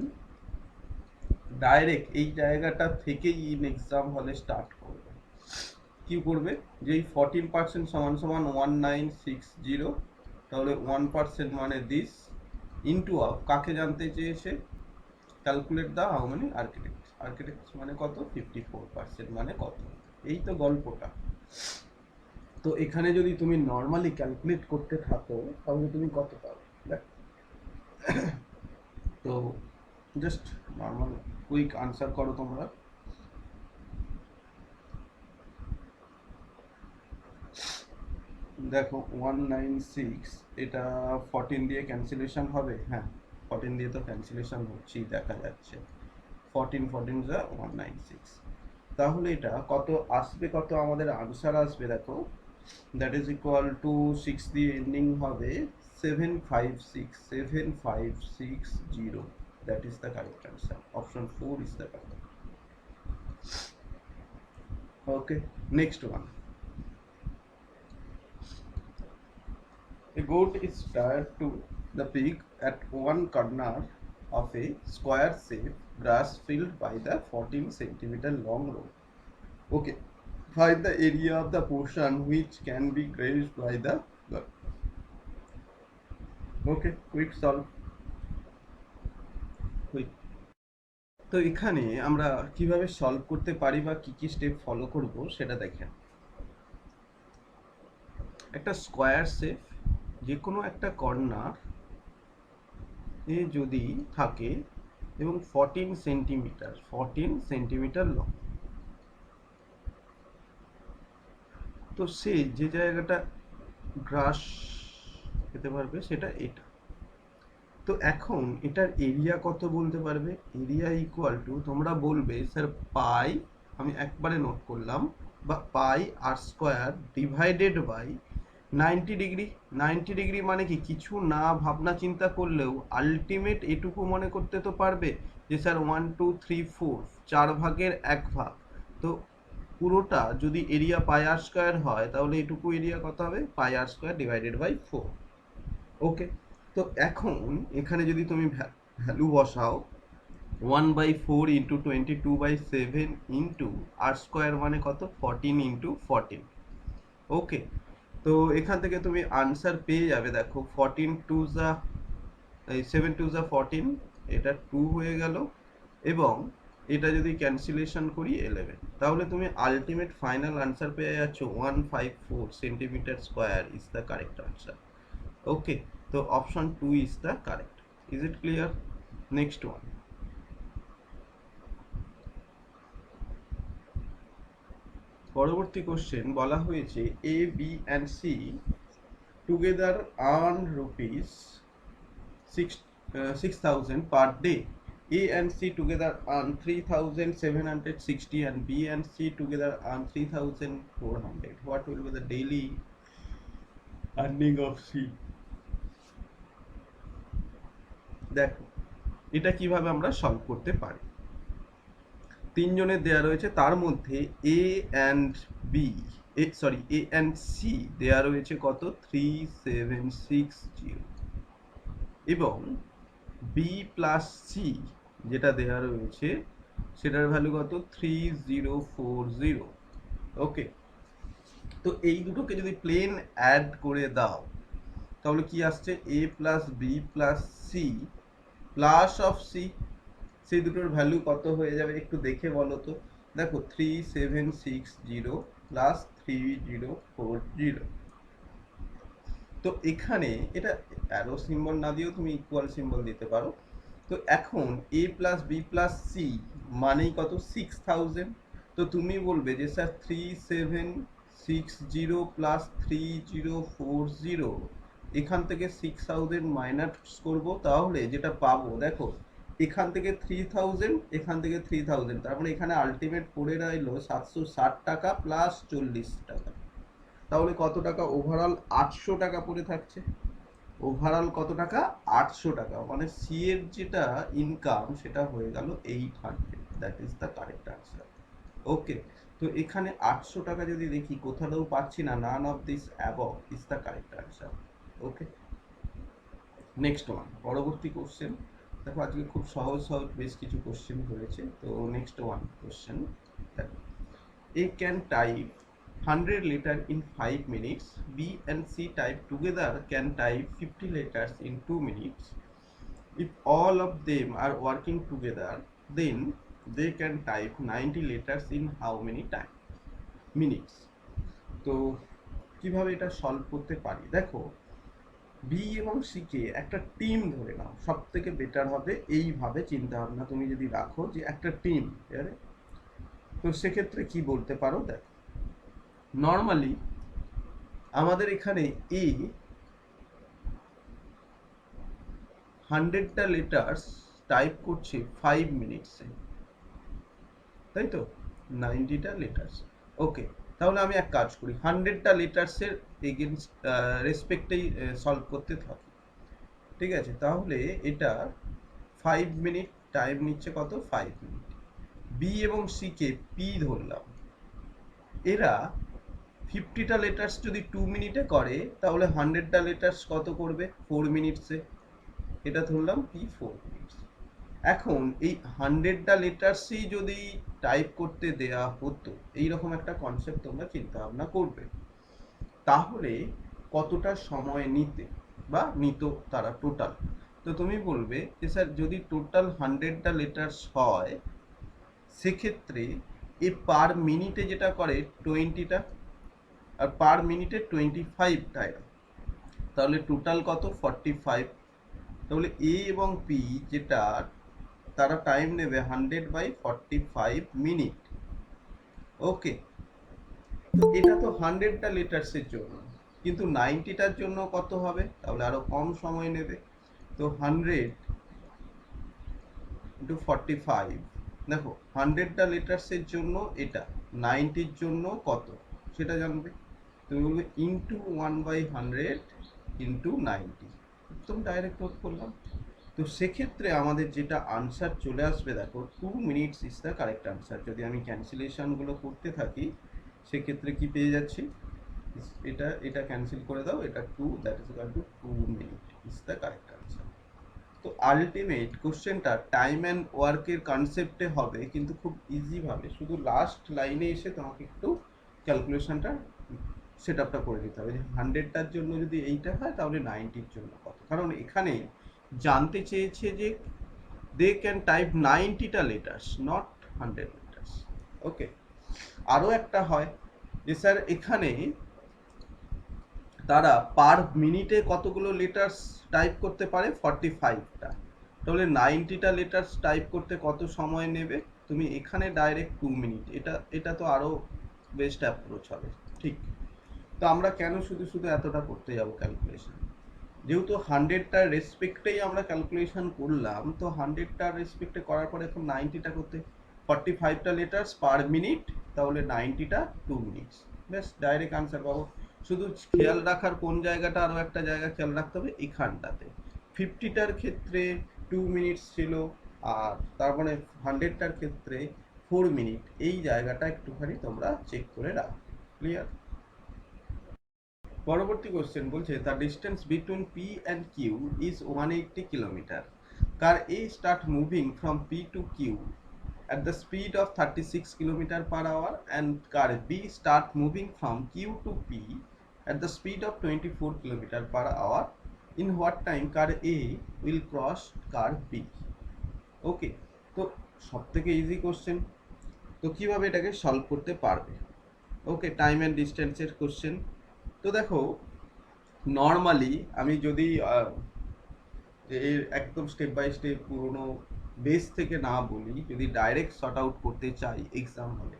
direct এই জায়গাটা থেকেই ইন এক্সাম হলে স্টার্ট করবে। কি করবে? যে এই 14% সমান সমান 1960, তাহলে 1% মানে দিস ইন্টু কাকে জানতে চেয়েছে? Calculate the how many architects মানে কত? 54% মানে কত? এই তো গল্পটা। তো এখানে যদি তুমি নর্মালি ক্যালকুলেট করতে থাকো তাহলে তুমি কত পাবে? তো জাস্ট নর্মাল কুইক আনসার করো তোমরা। দেখো 196 এটা 14 দিয়ে ক্যান্সেলেশন হবে, হ্যাঁ 14 দিয়ে তো ক্যান্সেলেশন হচ্ছেই দেখা যাচ্ছে, 14 14 যা 196। তাহলে এটা কত আসবে, কত আমাদের আনসার আসবে দেখো, দ্যাট ইজ ইকুয়াল টু 6 দিয়ে এন্ডিং হবে 7560, that is the correct answer, option 4 is the correct. Okay, next one. A goat is tied to the pig at one corner of a square-shaped grass field by the 14 centimeter long road. Okay, find the area of the portion which can be grazed by the goat. Okay, quick solve. Quick. তো এখানে আমরা কিভাবে solve করতে পারি বা কি কি step follow করব সেটা দেখেন। একটা স্কোয়ার শেপ, যে কোনো একটা কর্নার এ যদি থাকে এবং 14 সেন্টিমিটার লং, তো সে যে জায়গাটা গ্রাস খেতে পারবে সেটা এটা। তো এখন এটার এরিয়া কত বলতে পারবে, এরিয়া ইকুয়াল টু তোমরা বলবে স্যার পাই, আমি একবারে নোট করলাম, বা pi R square divided by 90 degree. 90 degree মানে কি, কিছু না ভাবনা চিন্তা করলেও আলটিমেট এটুকু মনে করতে তো পারবে যে স্যার 1 2 3 4 4 ভাগের 1 ভাগ, তো পুরোটা যদি এরিয়া পাই আর স্কোয়ার হয় তাহলে এটুকু এরিয়া কত হবে, পাই আর স্কোয়ার ডিভাইডেড বাই 4। ওকে, তো এখন এখানে যদি তুমি ভ্যালু বসাও 1/4 ইন্টু 22/7 ইন্টু আর স্কোয়ার মানে কত 14 ইন্টু 14। ওকে, তো এখান থেকে তুমি আনসার পেয়ে যাবে, দেখো 14 টু যা 7 টু যা 14, এটা 2 হয়ে গেল, এবং এটা যদি ক্যান্সেলেশন করি 11, তাহলে তুমি আলটিমেট ফাইনাল আনসার পেয়ে যাচ্ছ 154 centimetre square is the correct answer. Okay, তো option 2 is the correct. Is it clear? Next one. পরবর্তী কোশ্চেন বলা হয়েছে A B and C together earn rupees 6,000 per day. A and C together earn 3,760 and B and C together earn 3,400. What will be the daily earning of C? দেখো এটা কিভাবে আমরা solve করতে পারি। তিনজনের দেয়া রয়েছে, তার মধ্যে A and B, A and C দেয়া রয়েছে কত 3760, এবং বি প্লাস সি যেটা দেয়া রয়েছে সেটার ভ্যালু কত 3040। ওকে, তো এই দুটোকে যদি প্লেন অ্যাড করে দাও তাহলে কি আসছে, A plus B plus C plus of C, সেই দুটোর ভ্যালু কত হয়ে যাবে একটু দেখে বলো তো। দেখো 3760 প্লাস 3040, তো এখানে এটা অ্যারো সিম্বল না দিয়েও তুমি ইকুয়াল সিম্বল দিতে পারো। তো এখন এ প্লাস বি প্লাস সি মানেই কত 6000, তো তুমি বলবে যে স্যার 3760 প্লাস 3040, এখান থেকে 6000 মাইনাস করবো, তাহলে যেটা পাবো দেখো এখান থেকে 3000, এখান থেকে 3000, তার মানে এখানে আলটিমেট পড়ে রইলো 760 টাকা প্লাস 40 টাকা, তাহলে কত টাকা ওভারঅল 800 টাকা পড়ে থাকছে। ওভারঅল কত টাকা 800 টাকা, মানে সি এর যেটা ইনকাম সেটা হয়ে গেল 800, that is the correct answer. Okay, তো এখানে 800 টাকা যদি দেখি কোথাও পাচ্ছি না, none of this above is the correct answer. Okay, next one, পরবর্তী কোশ্চেন। দেখো আজকে খুব সহজ সহজ বেশ কিছু কোশ্চেন হয়েছে, তো নেক্সট ওয়ান কোশ্চেন দেখো, এ can type 100 letters in 5 minutes. B and C type together can type 50 letters in 2 minutes. If all of them are working together, then they can type 90 letters in how many minutes? তো কিভাবে এটা solve করতে পারি, দেখো B এবং C K একটা team ধরে নাও, সব থেকে বেটার হবে এইভাবে চিন্তা ভাবনা তুমি যদি রাখো যে একটা টিম। তো সেক্ষেত্রে কি বলতে পারো, দেখ নর্মালি আমাদের এখানে এ 100টা লেটার্স টাইপ করছে 5 মিনিটসে, তাই তো, 90টা লেটার্স। ওকে, তাহলে আমি এক কাজ করি, 100টা লেটার্সের এগেনস্ট রেসপেক্টেই সলভ করতে থাকি। ঠিক আছে, তাহলে এটা 5 মিনিট টাইম নিচ্ছে, কত 5 মিনিট। বি এবং সি কে পি ধরলাম, এরা 50টা লেটার্স যদি 2 মিনিটে করে তাহলে 100টা লেটার্স কত করবে 4 মিনিটসে, এটা ধরলাম পি 4 মিনিটস। এখন এই 100টা লেটার্সই যদি টাইপ করতে দেয়া হতো, এইরকম একটা কনসেপ্ট তোমরা চিন্তা ভাবনা করবে, তাহলে কতটা সময় নিতে বা নিত তারা টোটাল। তো তুমি বলবে যে স্যার যদি টোটাল 100টা লেটার্স হয়, সেক্ষেত্রে এ পার মিনিটে যেটা করে 20টা, আর পার মিনিটে 25টা, তাহলে টোটাল কত 45। তাহলে এ এবং পি যেটা তারা টাইম নেবে 100/45 মিনিট। ওকে, তো এটা তো 100টা লেটার্সের জন্য, কিন্তু 90টার জন্য কত হবে, তাহলে আরো কম সময় নেবে। তো 100 × 45, দেখো 100টা লেটার্সের জন্য এটা, 90র জন্য কত সেটা জানবে, তুমি বলবে ইন্টু 1/100 ইন্টু 90, একদম ডাইরেক্ট নোট করলাম। তো সেক্ষেত্রে আমাদের যেটা আনসার চলে আসবে, দেখো 2 minutes is the correct answer. যদি আমি ক্যান্সেলেশনগুলো করতে থাকি, সেক্ষেত্রে কি পেয়ে যাচ্ছি, এটা এটা ক্যান্সেল করে দাও, এটা 2, that is equal two 2 minute is the correct answer. তো আলটিমেট কোশ্চেনটা টাইম অ্যান্ড ওয়ার্কের কনসেপ্টে হবে, কিন্তু খুব ইজি ভাবে, শুধু লাস্ট লাইনে এসে তোমাকে একটু ক্যালকুলেশনটা সেট আপটা করে দিতে হবে যে 100টার জন্য যদি এইটা হয় তাহলে 90র জন্য কত। কারণ এখানে জানতে চেয়েছে যে দে ক্যান টাইপ 90টা লেটার্স, নট 100 লেটার্স। ওকে, আরও একটা হয় যে স্যার এখানে তারা পার মিনিটে কতগুলো লেটার্স টাইপ করতে পারে 45টা, তাহলে 90টা লেটার্স টাইপ করতে কত সময় নেবে, তুমি এখানে ডাইরেক্ট 2 মিনিট, এটা তো আরও বেস্ট অ্যাপ্রোচ হবে। ঠিক, তো আমরা কেন শুধু শুধু এতটা করতে যাব ক্যালকুলেশন, যেহেতু 100টার রেসপেক্টেই আমরা ক্যালকুলেশন করলাম, তো 100টার রেসপেক্টে করার পরে এখন 90টা করতে 45টা লেটার্স পার মিনিট, তাহলে 90টা 2 মিনিটস, ব্যাস ডাইরেক্ট আনসার পাবো। শুধু খেয়াল রাখার কোন জায়গাটা, আরও একটা জায়গা খেয়াল রাখতে হবে এখানটাতে, 50টার ক্ষেত্রে 2 মিনিটস ছিল, আর তারপরে 100টার ক্ষেত্রে 4 মিনিট, এই জায়গাটা একটুখানি তোমরা চেক করে রাখো। ক্লিয়ার? পরবর্তী কোশ্চেন বলছে the distance between P and Q is 180 kilometre. Car A start moving from P to Q at the speed of 36 kilometre per hour and car B start moving from Q to P at the speed of 24 kilometre per hour. In what time car A will cross car B? ওকে, তো সব থেকে easy question, তো কিভাবে এটাকে solve করতে পারবে। ওকে, time and ডিস্টেন্সের question. তো দেখো নর্মালি আমি যদি এর একদম স্টেপ বাই স্টেপ পুরোনো বেস থেকে না বলি, যদি ডাইরেক্ট শর্ট আউট করতে চাই এক্সাম হলে,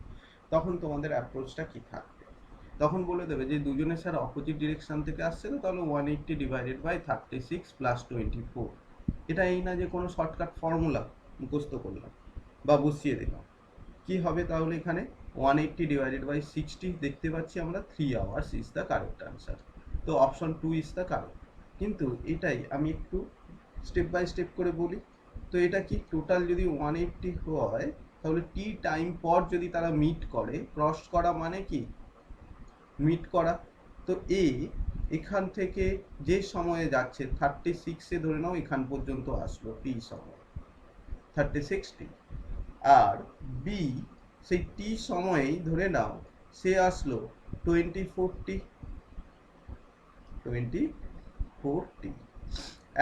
তখন তোমাদের অ্যাপ্রোচটা কী থাকবে, তখন বলে দেবে যে দুজনে স্যার অপোজিট ডিরেকশন থেকে আসছে, তো তাহলে 180 ডিভাইডেড বাই 36 প্লাস 24। এটা এই না যে কোনো শর্টকাট ফর্মুলা মুখস্থ করলাম বা বসিয়ে দিলাম, কি হবে তাহলে এখানে 180 ডিভাইডেড বাই 60, দেখতে পাচ্ছি আমরা 3 hours is the correct answer. তো অপশন 2 ইজ দ্য কারেক্ট। কিন্তু এটাই আমি একটু স্টেপ বাই স্টেপ করে বলি। তো এটা কি, টোটাল যদি 180 হয়, তাহলে টি টাইম পর যদি তারা মিট করে, ক্রস করা মানে কি মিট করা, তো এ এখান থেকে যে সময়ে যাচ্ছে 36-এ ধরে নাও এখান পর্যন্ত আসলো টি সময় 36টি, আর বি সেই টি সময়েই ধরে নাও সে আসলো 24টি।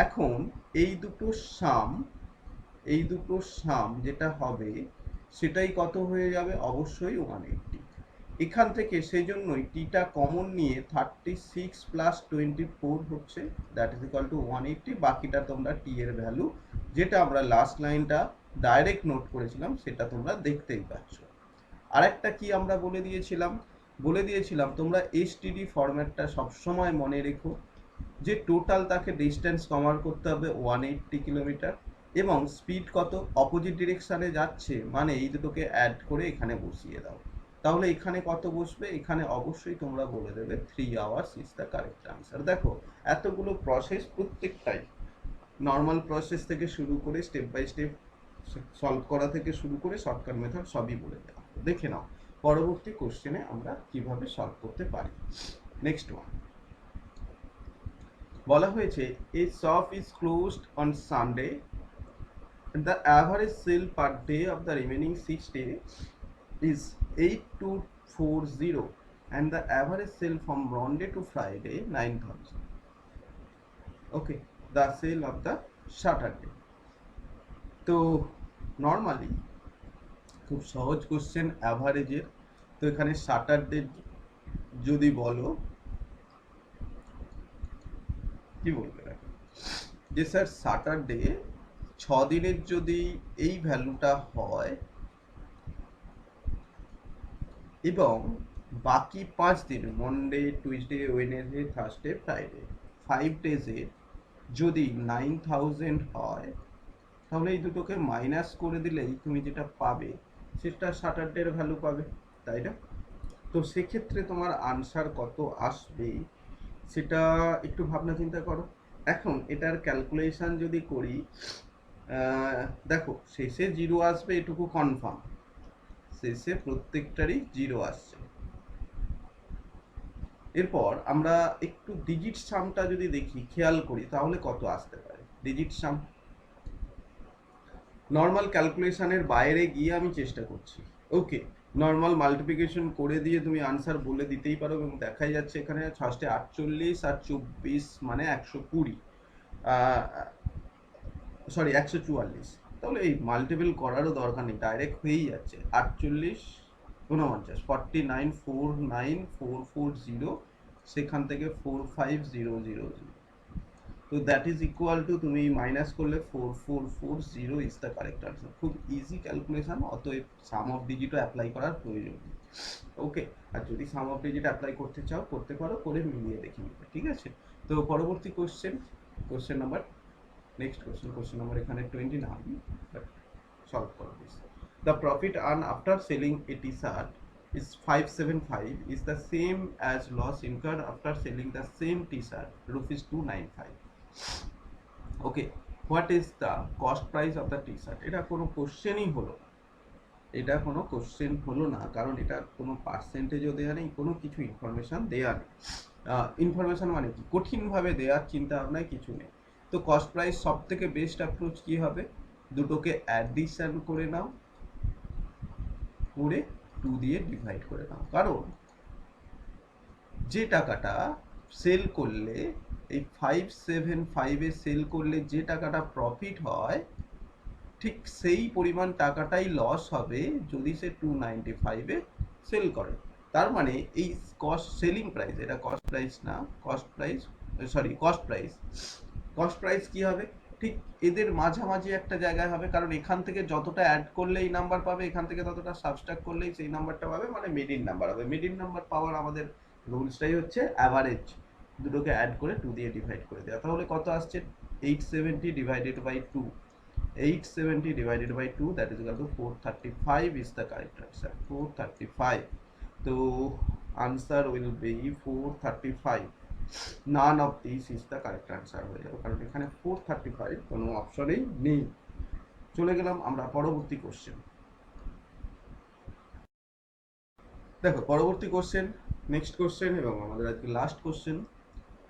এখন এই দুটো সাম যেটা হবে সেটাই কত হয়ে যাবে, অবশ্যই 180। এখান থেকে সেই জন্যই টিটা কমন নিয়ে 36 প্লাস 24 হচ্ছে, দ্যাট ইজ ইকুয়াল টু 180। বাকিটা তোমরা টি এর ভ্যালু যেটা আমরা লাস্ট লাইনটা ডাইরেক্ট নোট করেছিলাম সেটা তোমরা দেখতেই পাচ্ছ। আরেকটা কি আমরা বলে দিয়েছিলাম তোমরা এসটিডি ফরম্যাটটা সবসময় মনে রেখো, যে টোটাল তাকে ডিস্টেন্স কভার করতে হবে 180 কিলোমিটার, এবং স্পিড কত অপোজিট ডিরেকশানে যাচ্ছে, মানে এই দুটোকে অ্যাড করে এখানে বসিয়ে দাও। তাহলে এখানে কত বসবে, এখানে অবশ্যই তোমরা বলে দেবে 3 hours is the correct answer. দেখো এতগুলো প্রসেস প্রত্যেকটাই নর্মাল প্রসেস থেকে শুরু করে স্টেপ বাই স্টেপ সলভ করা থেকে শুরু করে শর্টকাট মেথড সবই বলে দেওয়া। দেখে নাও পরবর্তী কোশ্চেনে আমরা কিভাবে সলভ করতে পারি। নেক্সট ওয়ান বলা হয়েছে a shop is closed on Sunday, the average sale per day of the remaining 6 days is 8240, and the average sale from Monday to Friday 9000. Okay, the sale of the Saturday. তো normally খুব সহজ question অ্যাভারেজের। তো এখানে Saturday যদি বলো কি বলবে দেখো, যে স্যার স্যাটারডে 6 দিনের যদি এই ভ্যালুটা হয় এবং বাকি 5 দিন Monday Tuesday Wednesday Thursday Friday 5 ডেজের যদি 9000 হয়, তাহলে এই দুটোকে মাইনাস করে দিলেই তুমি যেটা পাবে সেটা স্যাটারডের ভ্যালু পাবে, তাই না? তো সেক্ষেত্রে তোমার আনসার কত আসবে সেটা একটু ভাবনা চিন্তা করো। এখন এটার ক্যালকুলেশন যদি করি, দেখো শেষে জিরো আসবে এটুকু কনফার্ম, শেষে প্রত্যেকটারই জিরো আসছে। এরপর আমরা একটু ডিজিট সামটা যদি দেখি খেয়াল করি তাহলে কত আসতে পারে ডিজিট সাম। নর্মাল ক্যালকুলেশনের বাইরে গিয়ে আমি চেষ্টা করছি। ওকে, নর্মাল মাল্টিপ্লিকেশন করে দিয়ে তুমি আনসার বলে দিতেই পারো, এবং দেখাই যাচ্ছে এখানে 6 48 আর 24 মানে 120, সরি 144। তাহলে এই মাল্টিপল করারও দরকার নেই, ডাইরেক্ট হয়েই যাচ্ছে 48 49 49 49 440, সেখান থেকে 45000। তো দ্যাট ইজ ইকুয়াল টু তুমি মাইনাস করলে 4440 ইজ দ্য কারেক্ট আনসার। খুব ইজি ক্যালকুলেশন, অতএব সাম অফ ডিজিটও অ্যাপ্লাই করার প্রয়োজন নেই। ওকে, আর যদি সাম অফ ডিজিট অ্যাপ্লাই করতে চাও করতে পারো, করে মিলিয়ে দেখে নিবে, ঠিক আছে? তো পরবর্তী question number, next question number এখানে 29, বাট সলভ করো this. The profit earn after selling A T shirt is 575 is the same as loss incurred after selling the same t-shirt rupees 295. Okay, what is the cost price of the t-shirt? এটা কোনো কোশ্চেনই হলো, এটা কোনো question হলো না, কারণ এটা কোনো পার্সেন্টেজও দেওয়া নেই, কোনো কিছু ইনফরমেশন দেওয়া নেই। ইনফরমেশন মানে কি কঠিনভাবে দেওয়ার চিন্তা ভাবনায় কিছু নেই। তো কস্ট প্রাইস সব থেকে বেস্ট অ্যাপ্রোচ কি হবে, দুটোকে অ্যাডিশন করে নাও, করে 2 দিয়ে ডিভাইড করে নাও, কারণ যে টাকাটা সেল করলে এই 575 সেল করলে যে টাকাটা প্রফিট হয়, ঠিক সেই পরিমাণ টাকাটাই লস হবে যদি সে 295 সেল করে। তার মানে এই কস্ট সেলিং প্রাইস, এটা কস্ট প্রাইস না, কস্ট প্রাইস কি হবে, ঠিক এদের মাঝামাঝি একটা জায়গায় হবে, কারণ এখান থেকে যতটা অ্যাড করলে এই নাম্বার পাবে, এখান থেকে ততটা সাবস্ট্রাক্ট করলেই সেই নাম্বারটা পাবে, মানে মিডিল নাম্বার হবে। মিডিল নাম্বার পাওয়ার আমাদের রুলসটাই হচ্ছে অ্যাভারেজ, দুটোকে অ্যাড করে 2 দিয়ে ডিভাইড করে দেওয়া। তাহলে কত আসছে, 870 divided by 2, 870 divided by 2, that is equal to 435 is the correct answer, 435. So answer will be 435, none of these is the correct answer হয়ে যাবে, কারণ এখানে 435 কোনো অপশনেই নেই। চলে গেলাম আমরা পরবর্তী কোশ্চেন। দেখো পরবর্তী কোশ্চেন, নেক্সট কোশ্চেন এবং আমাদের আজকে লাস্ট কোশ্চেন।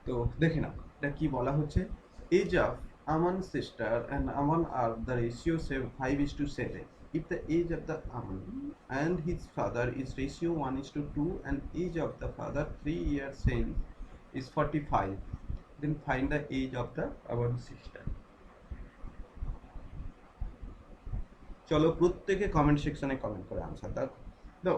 তো দেখে নাও এটা কি বলা হচ্ছে, age of Aman's sister and Aman are the ratio 5:7. If the age of the Aman and his father is ratio 1:2 and age of the father 3 years hence is 45, then find the age of the Aman's sister. চলো প্রত্যেকে comment সেকশনে comment করে answer দাও।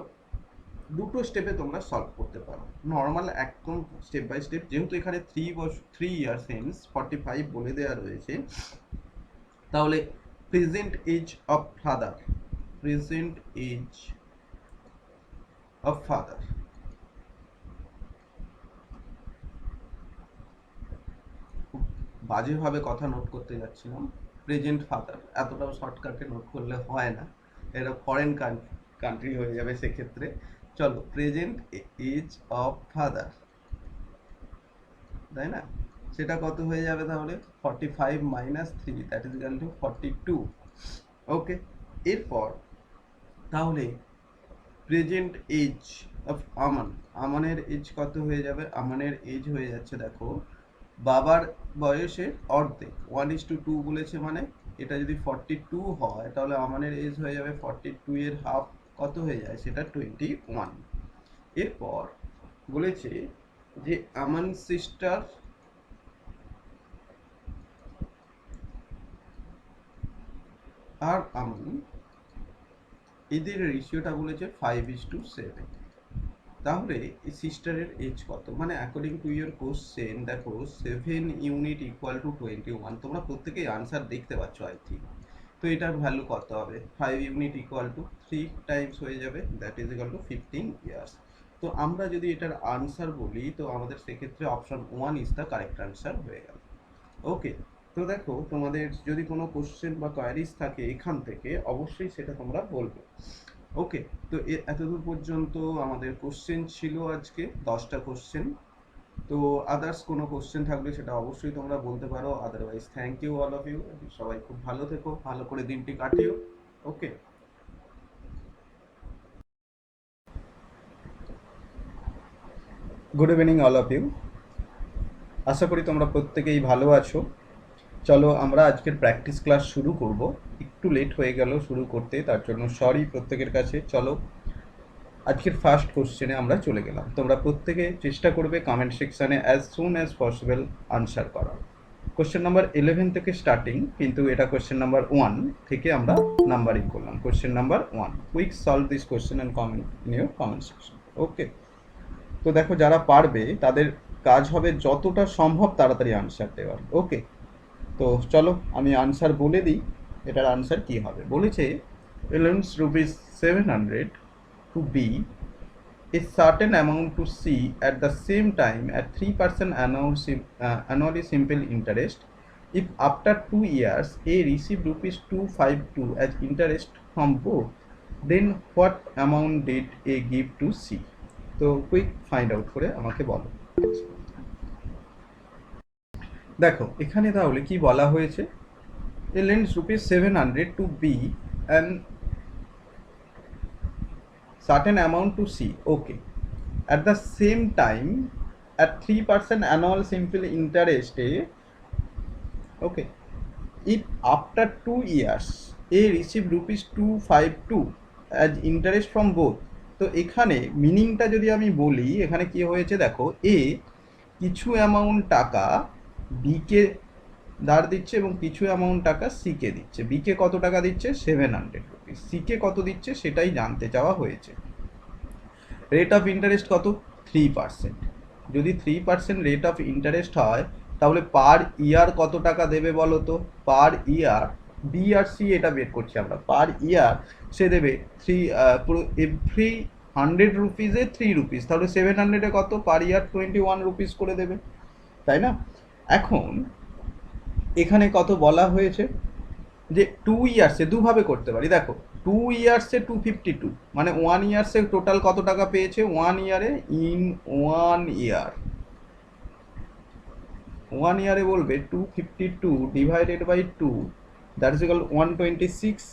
দুটো স্টেপে তোমরা solve করতে পারো, নর্মাল একদম স্টেপ বাই স্টেপ, যেহেতু এখানে 3 ইয়ার্স হেন্স 45 বলে দেওয়া রয়েছে, তাহলে present age of father, present age of father, বাজেভাবে কথা নোট করতে যাচ্ছিলাম, প্রেজেন্ট ফাদার এতটাও শর্টকাটে নোট করলে হয় না, এটা ফরেন কান্ট্রি হয়ে যাবে সেক্ষেত্রে। চলো, প্রেজেন্ট এজ অফ ফাদার, তাই না, সেটা কত হয়ে যাবে তাহলে 45 minus 3, that is equal to 42। Okay, এরপর তাহলে প্রেজেন্ট এজ অফ আমান, আমানের এজ কত হয়ে যাবে, আমানের এজ হয়ে যাচ্ছে দেখো বাবার বয়সের অর্ধেক, 1:2 বলেছে, মানে এটা যদি 42 হয় তাহলে আমানের এজ হয়ে যাবে 42 এর হাফ, কত হয়ে যায় সেটা 21। এরপর বলেছে যে আমান সিস্টার আর আমান এদের রেশিওটা বলেছে 5:7। তাহলে এই সিস্টারের এজ কত, মানে অ্যাকর্ডিং টু ইউর কোশ্চেন দেখো 7 ইউনিট ইকুয়াল টু 21, তোমরা প্রত্যেকেই আনসার দেখতে পাচ্ছ আই থিঙ্ক। তো এটার ভ্যালু কত হবে, 5 ইউনিট ইকুয়াল টু 3 টাইমস হয়ে যাবে, that is equal two 15 years. তো আমরা যদি এটার আনসার বলি তো আমাদের সেক্ষেত্রে option 1 is the correct answer হয়ে গেল। ওকে, তো দেখো তোমাদের যদি কোনো কোশ্চেন বা কোয়ারিজ থাকে এখান থেকে অবশ্যই সেটা তোমরা বলবে। ওকে, তো এতদূর পর্যন্ত আমাদের কোশ্চেন ছিল আজকে 10টা কোশ্চেন। তো আদার্স কোনো কোশ্চেন থাকলে সেটা অবশ্যই তোমরা বলতে পারো, otherwise thank you all of you, সবাই খুব ভালো থেকো, ভালো করে দিনটি কাটিও। Okay, good evening all of you, আশা করি তোমরা প্রত্যেকেই ভালো আছো। চলো আমরা আজকের প্র্যাকটিস ক্লাস শুরু করব, একটু লেট হয়ে গেল শুরু করতে, তার জন্য সরি প্রত্যেকের কাছে। চলো আজকের ফার্স্ট কোশ্চেনে আমরা চলে গেলাম, তোমরা প্রত্যেকে চেষ্টা করবে কমেন্ট সেকশানে as soon as possible answer করার। কোশ্চেন নাম্বার 11 থেকে স্টার্টিং, কিন্তু এটা কোশ্চেন নাম্বার 1 থেকে আমরা নাম্বারিং করলাম। Question number 1, quick solve this question and comment in your comment section. Okay, তো দেখো যারা পারবে তাদের কাজ হবে যতটা সম্ভব তাড়াতাড়ি আনসার দেওয়ার। ওকে, তো চলো আমি আনসার বলে দিই, এটার আনসার কি হবে। বলেছে ₹11 700 to B a certain amount to C at the same time at 3% annually simple interest. If after 2 years A received ₹252 as interest from both, then what amount did A give to C? তো quick find out করে আমাকে বলো। দেখো এখানে তাহলে কি বলা হয়েছে, A lends ₹700 to B and certain amount to C. Okay, at the same time at 3% annual simple interest, okay, if after 2 years A received ₹252 as interest from both, তো এখানে মিনিংটা যদি আমি বলি, এখানে কি হয়েছে দেখো, এ কিছু অ্যামাউন্ট টাকা বিকে ধার দিচ্ছে এবং কিছু অ্যামাউন্ট টাকা সিকে দিচ্ছে। বিকে কত টাকা দিচ্ছে, ₹700, সিকে কত দিচ্ছে সেটাই জানতে চাওয়া হয়েছে। রেট অফ ইন্টারেস্ট কত, 3%। যদি 3% রেট অফ ইন্টারেস্ট হয় তাহলে পার ইয়ার কত টাকা দেবে বলো তো, পার ইয়ার বি আর সি এটা বের করছি আমরা, পার ইয়ার সে দেবে এভরি ₹100 ₹3, তাহলে 700-এ কত, পার ইয়ার ₹21 করে দেবে, তাই না। এখন এখানে কত বলা হয়েছে যে 2 ইয়ার্সে দুভাবে করতে পারি, দেখো 2 ইয়ার্সে 252, মানে 1 ইয়ার্সে টোটাল কত টাকা পেয়েছে, 1 ইয়ারে, ইন 1 ইয়ার, 1 ইয়ারে বলবে 252 divided by 2, that is equal 126,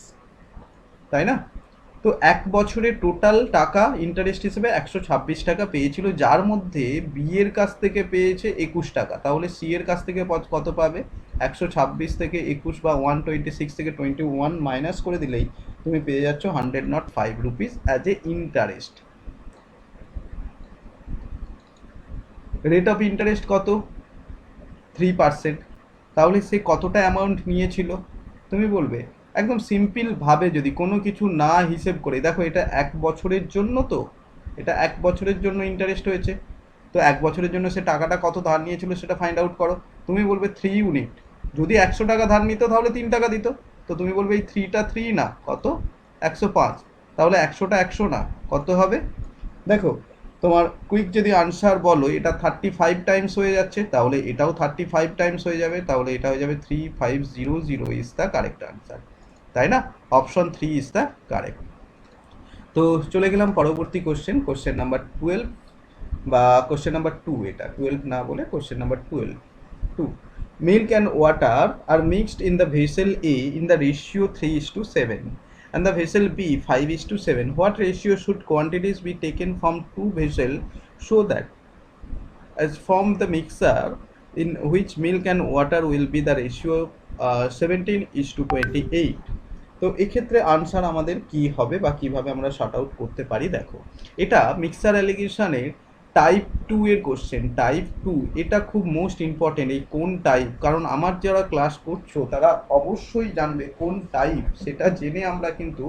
তাই না। তো এক বছরে টোটাল টাকা ইন্টারেস্ট হিসেবে 126 টাকা পেয়েছিল, যার মধ্যে বি এর কাছ থেকে পেয়েছে 21 টাকা, তাহলে সি এর কাছ থেকে কত পাবে, 126 থেকে 21 বা 126 থেকে 21 মাইনাস করে দিলেই তুমি পেয়ে যাচ্ছ ₹105 as a interest. Rate of interest কত, 3%, তাহলে সে কতটা অ্যামাউন্ট নিয়েছিল, তুমি বলবে একদম সিম্পল ভাবে যদি কোনো কিছু না হিসেব করে, দেখো এটা এক বছরের জন্য, তো এটা 1 বছরের জন্য ইন্টারেস্ট হয়েছে। তো 1 বছরের জন্য সে টাকাটা কত ধার নিয়েছিল সেটা ফাইন্ড আউট করো। তুমি বলবে 3 ইউনিট, যদি 100 টাকা ধার নিত তাহলে 3 টাকা দিত। তো তুমি বলবে এই 3টা 3 না কত, 105। তাহলে 100টা 100 না কত হবে? দেখো তোমার কুইক যদি আনসার বলো এটা 35 টাইমস হয়ে যাচ্ছে, তাহলে এটাও 35 টাইমস হয়ে যাবে, তাহলে এটা হয়ে যাবে 3500 ইজ দ্য কারেক্ট আনসার, তাই না? Option 3 is the correct. তো চলে গেলাম পরবর্তী কোশ্চেন, কোশ্চেন নাম্বার 12 বা কোশ্চেন নাম্বার 2, এটা 12 না বলে question number 2। Milk and water are mixed in the vessel A in the ratio 3:7 and the vessel B 5:7. What ratio should quantities be taken from two vessels so that as from the mixer in which milk and water will be the ratio 17:28? তো এক্ষেত্রে answer আমাদের কি হবে বা কিভাবে আমরা short out করতে পারি? দেখো এটা মিক্সার অ্যালিগেশনের টাইপ 2 এর কোশ্চেন। টাইপ 2 এটা খুব মোস্ট ইম্পর্টেন্ট, এই কোন টাইপ, কারণ আমার যারা ক্লাস করছো তারা অবশ্যই জানবে কোন টাইপ, সেটা জেনে আমরা কিন্তু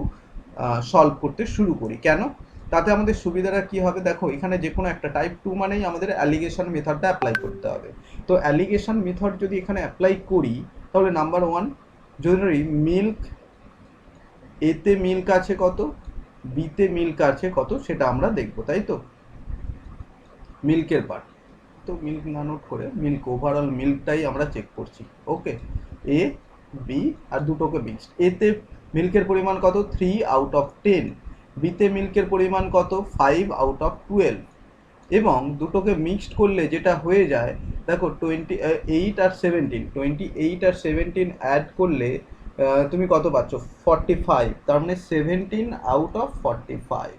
সলভ করতে শুরু করি। কেন? তাতে আমাদের সুবিধাটা কি হবে? দেখো এখানে যে কোনো একটা টাইপ 2 মানেই আমাদের অ্যালিগেশন মেথডটা অ্যাপ্লাই করতে হবে। তো অ্যালিগেশন মেথড যদি এখানে অ্যাপ্লাই করি তাহলে নাম্বার 1 যদি মিল্ক এতে মিল্ক আছে কত, বিতে মিল্ক আছে কত সেটা আমরা দেখব, তাই তো? মিল্কের পার্ট, তো মিল্ক না নোট করে মিল্ক ওভারঅল মিল্কটাই আমরা চেক করছি। ওকে, এ বি আর দুটোকে মিক্সড। এতে মিল্কের পরিমাণ কত, 3/10। বিতে মিল্কের পরিমাণ কত, 5/12। এবং দুটোকে মিক্সড করলে যেটা হয়ে যায় দেখো 28 আর 17, 28 আর 17 অ্যাড করলে তুমি কত পাচ্ছ, 45। তার মানে 17/45,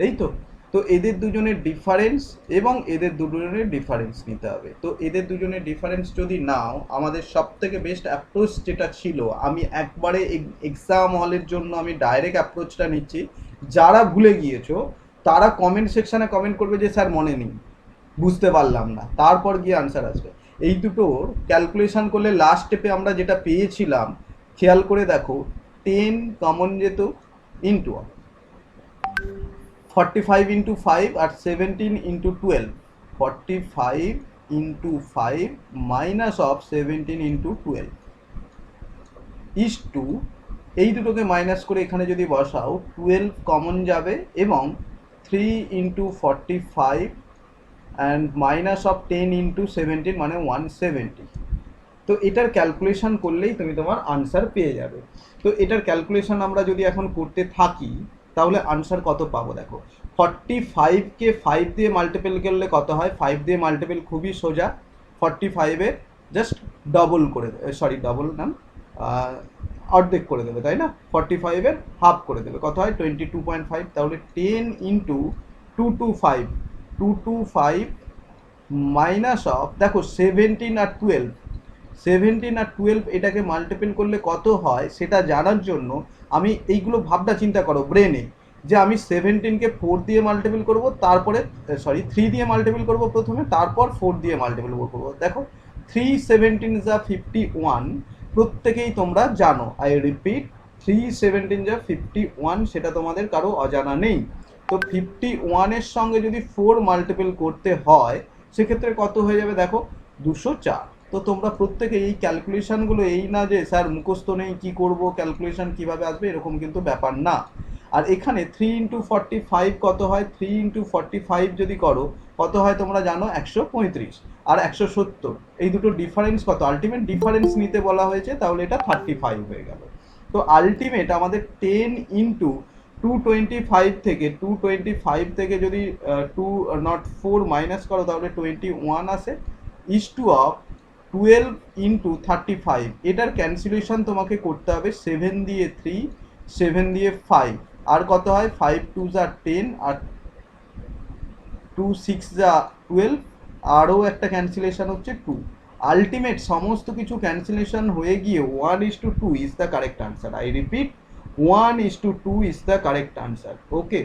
এই তো। তো এদের দুজনের ডিফারেন্স এবং এদের দুজনের ডিফারেন্স নিতে হবে। তো এদের দুজনের ডিফারেন্স যদি নাও, আমাদের সব থেকে বেস্ট অ্যাপ্রোচ যেটা ছিল, আমি একবারে এক্সাম হলের জন্য আমি ডাইরেক্ট অ্যাপ্রোচটা নিচ্ছি। যারা ভুলে গিয়েছো তারা কমেন্ট সেকশানে কমেন্ট করবে যে স্যার মনে নেই, বুঝতে পারলাম না, তারপর গিয়ে আনসার আসবে। এই দুটোর ক্যালকুলেশন করলে লাস্ট স্টেপে আমরা যেটা পেয়েছিলাম, খেয়াল করে দেখো, 10 কমন যেত, ইন্টু 45 ইন্টু 5 আর 17 into 12, 45 into 5 minus of 17 into 12 is to, এই দুটোকে মাইনাস করে এখানে যদি বসাও 12 কমন যাবে এবং 3 into 45 and minus of 10 into 17 মানে 170। তো এটার ক্যালকুলেশন করলেই তুমি তোমার আনসার পেয়ে যাবে। তো এটার ক্যালকুলেশন আমরা যদি এখন করতে থাকি তাহলে আনসার কত পাবো? দেখো 45কে 5 দিয়ে মাল্টিপল করলে কত হয়? 5 দিয়ে মাল্টিপল খুবই সোজা, 45-এর জাস্ট ডবল করে দেবে, সরি ডবল না, অর্ধেক করে দেবে, তাই না? 45-এর হাফ করে দেবে, কত হয়? 22.5। তাহলে 10 ইন্টু 225, 225 মাইনাস অফ, দেখো 17 আর 12, 17 আর 12 এটাকে মাল্টিপল করলে কত হয় সেটা জানার জন্য আমি এইগুলো ভাবটা চিন্তা করো ব্রেনে, যে আমি 17কে 4 দিয়ে মাল্টিপল করবো, তারপরে 3 দিয়ে মাল্টিপল করবো প্রথমে, তারপর 4 দিয়ে মাল্টিপল করবো। দেখো 3 17 যা 51, প্রত্যেকেই তোমরা জানো, আই রিপিট, 3 17 যা 51, সেটা তোমাদের কারো অজানা নেই। তো 51-এর সঙ্গে যদি 4 মাল্টিপল করতে হয় সেক্ষেত্রে কত হয়ে যাবে? দেখো 204। তো তোমরা প্রত্যেকে এই ক্যালকুলেশনগুলো, এই না যে স্যার মুখস্থ নেই কি করব, ক্যালকুলেশন কিভাবে আসবে, এরকম কিন্তু ব্যাপার না। আর এখানে 3 ইন্টু 45 কত হয়? 3 ইন্টু 45 যদি করো কত হয় তোমরা জানো, 135 আর 170, এই দুটো ডিফারেন্স কত? আলটিমেট ডিফারেন্স নিতে বলা হয়েছে, তাহলে এটা 35 হয়ে গেল। তো আলটিমেট আমাদের 10 ইন্টু 225 থেকে 225 থেকে যদি 204 মাইনাস করো তাহলে 21 আসে, ইস টু অফ 12 ইন্টু 35। এটার ক্যান্সেলেশন তোমাকে করতে হবে, 7 দিয়ে 3, 7 দিয়ে 5, আর কত হয়? 5 2 যা 10 আর 2 6 যা 12, আরও একটা ক্যান্সেলেশন হচ্ছে 2। আলটিমেট সমস্ত কিছু ক্যান্সেলেশন হয়ে গিয়ে 1:2 is the correct answer. I repeat, 1:2 is the correct answer. Okay,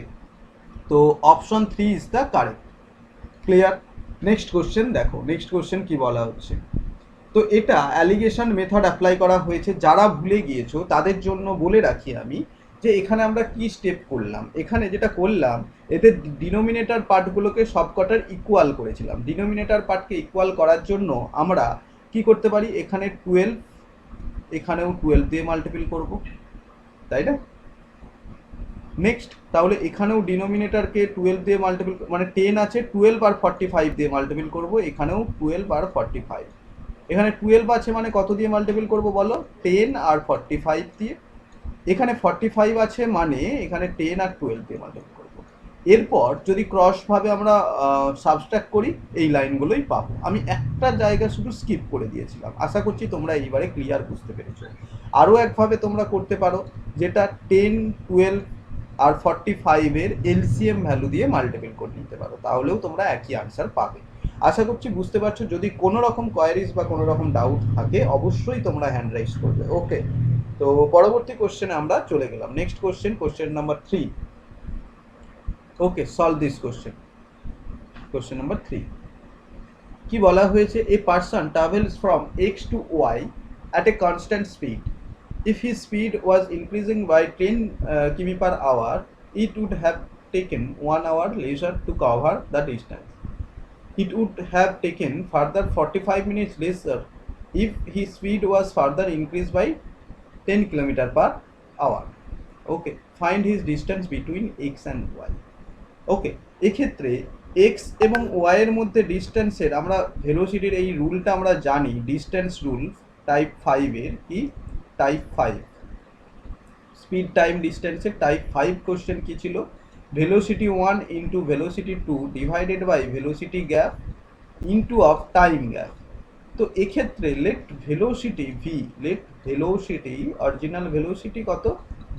তো option 3 is the correct. Clear? Next question দেখো, নেক্সট কোশ্চেন কি বলা হচ্ছে। তো এটা অ্যালিগেশন মেথড অ্যাপ্লাই করা হয়েছে, যারা ভুলে গিয়েছো তাদের জন্য বলে রাখি আমি, যে এখানে আমরা কি স্টেপ করলাম, এখানে যেটা করলাম এতে ডিনোমিনেটর পার্টগুলোকে সবকটার ইকুয়াল করেছিলাম। ডিনোমিনেটর পার্টকে ইকুয়াল করার জন্য আমরা কি করতে পারি, এখানে 12, এখানেও 12 দিয়ে মাল্টিপল করব, তাই না? নেক্সট তাহলে এখানেও ডিনোমিনেটরকে 12 দিয়ে মাল্টিপল, মানে 10 আছে, 12 আর 45 দিয়ে মাল্টিপল করব, এখানেও 12 আর 45। এখানে 12 আছে মানে কত দিয়ে মাল্টিপল করব বলো, 10 আর 45 দিয়ে। এখানে 45 আছে মানে এখানে 10 আর 12 দিয়ে মাল্টিপল করব। এরপর যদি ক্রসভাবে আমরা সাবস্ট্রাক্ট করি, এই লাইনগুলোই পাবো। আমি একটা জায়গা শুধু স্কিপ করে দিয়েছিলাম। আশা করছি তোমরা এইবারে ক্লিয়ার বুঝতে পেরেছো। আরও একভাবে তোমরা করতে পারো, যেটা 10, 12 আর 45 এর এলসিএম ভ্যালু দিয়ে মাল্টিপল করে নিতে পারো, তাহলেও তোমরা একই আনসার পাবে। আশা করছি বুঝতে পারছো। যদি কোনো রকম কোয়ারিজ বা কোনো রকম ডাউট থাকে অবশ্যই তোমরা হ্যান্ড রাইজ করবে। ওকে, তো পরবর্তী কোশ্চেনে আমরা চলে গেলাম। Next question number 3। Okay, solve this question number 3। কি বলা হয়েছে, a person travels from X to Y at a constant speed. If his speed was increasing by 10 km per hour, it would have taken 1 hour leisure to cover the distance. It would have taken further 45 minutes leisure if his speed was further increased by 10 km per hour. Okay, find his distance between x and y. ওকে, এক্ষেত্রে x এবং Y এর মধ্যে ডিস্টেন্সের আমরা ভেলোসিটির এই রুলটা আমরা জানি, distance rule type 5 এর। কি টাইপ 5 স্পিড টাইম ডিস্টেন্সের টাইপ 5 কোশ্চেন কি ছিল, velocity 1 into velocity 2 divided by velocity gap into of time gap. তো এক্ষেত্রে লেট ভেলোসিটি অরিজিনাল ভেলোসিটি কত,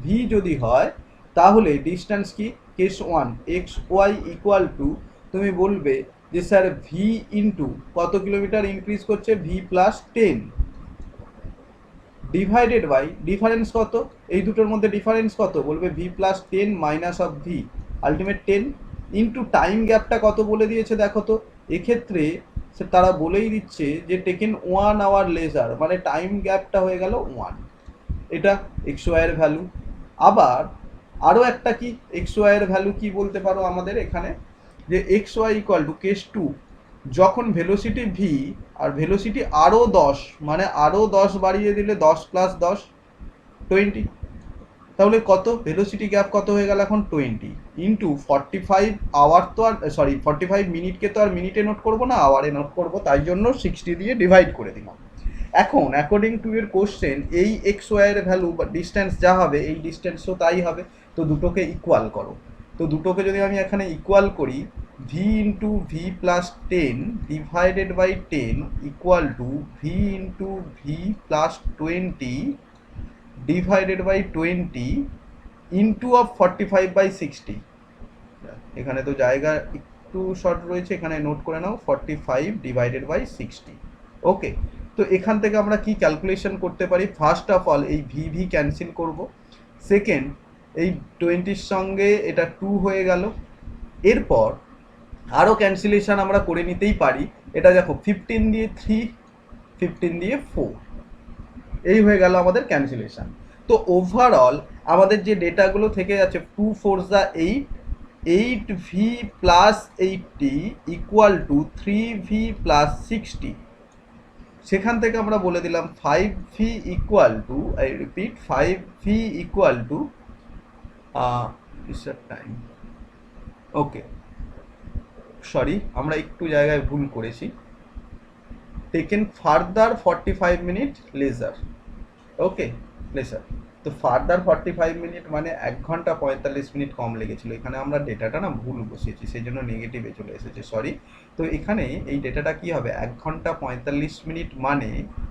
ভি যদি হয়, তাহলে ডিস্টেন্স কি, case 1 X Y equal to, তুমি বলবে যে স্যার ভি ইন্টু কত কিলোমিটার ইনক্রিজ করছে, V plus 10 divided by difference কত, এই দুটোর মধ্যে ডিফারেন্স কত, বলবে V plus 10 minus of V ultimate 10 into time গ্যাপটা কত বলে দিয়েছে দেখো তো। এক্ষেত্রে তারা বলেই দিচ্ছে যে টেকেন 1 আওয়ার লেজার, মানে টাইম গ্যাপটা হয়ে গেল 1। এটা এক্স ওয়াই এর ভ্যালু। আবার আরও একটা কি, এক্স ওয়াই এর ভ্যালু কি বলতে পারো আমাদের এখানে, যে X Y equal to case 2, যখন ভেলোসিটি ভি আর ভেলোসিটি আরও 10, মানে আরও 10 বাড়িয়ে দিলে 10 প্লাস 10 20, তাহলে কত ভেলোসিটি গ্যাপ কত হয়ে গেল এখন 20 ইন্টু 45 আওয়ার, তো আর 45 মিনিটকে তো আর মিনিটে নোট করবো না, আওয়ারে নোট করবো, তাই জন্য 60 দিয়ে ডিভাইড করে দিলাম। এখন অ্যাকর্ডিং টু এর কোশ্চেন এই এক্স ওয়াই এর ভ্যালু বা ডিস্টেন্স যা হবে এই ডিস্টেন্সও তাই হবে। তো দুটোকে ইকুয়াল করো। তো দুটোকে যদি আমি এখানে ইকুয়াল করি, V into V plus 10 divided by 10 equal to V into V plus 20 divided by 20 into of 45 by 60। এখানে তো জায়গা একটু শর্ট রয়েছে, এখানে নোট করে নাও 45 ডিভাইডেড বাই 60। ওকে, তো এখান থেকে আমরা কি ক্যালকুলেশন করতে পারি, ফার্স্ট অফ অল এই ভি ভি ক্যান্সেল করব, সেকেন্ড এই 20-র সঙ্গে এটা 2 হয়ে গেল। এরপর আরও ক্যান্সেলেশন আমরা করে নিতেই পারি, এটা দেখো 15 দিয়ে 3, 15 দিয়ে 4, এই হয়ে গেল আমাদের ক্যান্সেলেশন। তো ওভারঅল আমাদের যে ডেটাগুলো থেকে যাচ্ছে 2 4 যা 8, 8v plus 80 equal to 3v plus 60। সেখান থেকে আমরা বলে দিলাম 5v equal to, I repeat 5v equal to time. Okay, sorry আমরা একটু জায়গায় ভুল করেছি, টেকেন ফার্দার 45 মিনিট লেজার। ওকে, লেজার, তো ফার্দার 45 মিনিট মানে 1 ঘন্টা 45 মিনিট কম লেগেছিল। এখানে আমরা ডেটাটা না ভুল বসিয়েছি, সেই জন্য নেগেটিভে চলে এসেছে, সরি। তো এখানে এই ডেটাটা কি হবে, 1 ঘন্টা 45 মিনিট মানে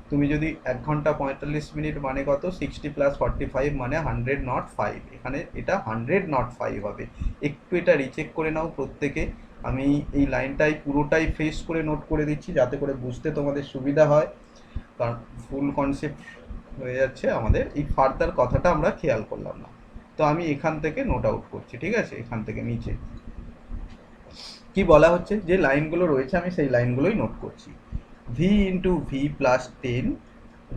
তুমি যদি 1 ঘন্টা 45 মিনিট মানে কত, 60 প্লাস 45 মানে 100 নট 5, এখানে এটা 100 নট 5 হবে। একটু এটা রিচেক করে নাও প্রত্যেকে। আমি এই লাইনটাই পুরোটাই ফেস করে নোট করে দিচ্ছি যাতে করে বুঝতে তোমাদের সুবিধা হয়, কারণ ফুল কনসেপ্ট হয়ে যাচ্ছে আমাদের, এই ফার্দার কথাটা আমরা খেয়াল করলাম না। তো আমি এখান থেকে নোট আউট করছি, ঠিক আছে, এখান থেকে নিচে কি বলা হচ্ছে, যে লাইনগুলো রয়েছে আমি সেই লাইনগুলোই নোট করছি। V into V plus 10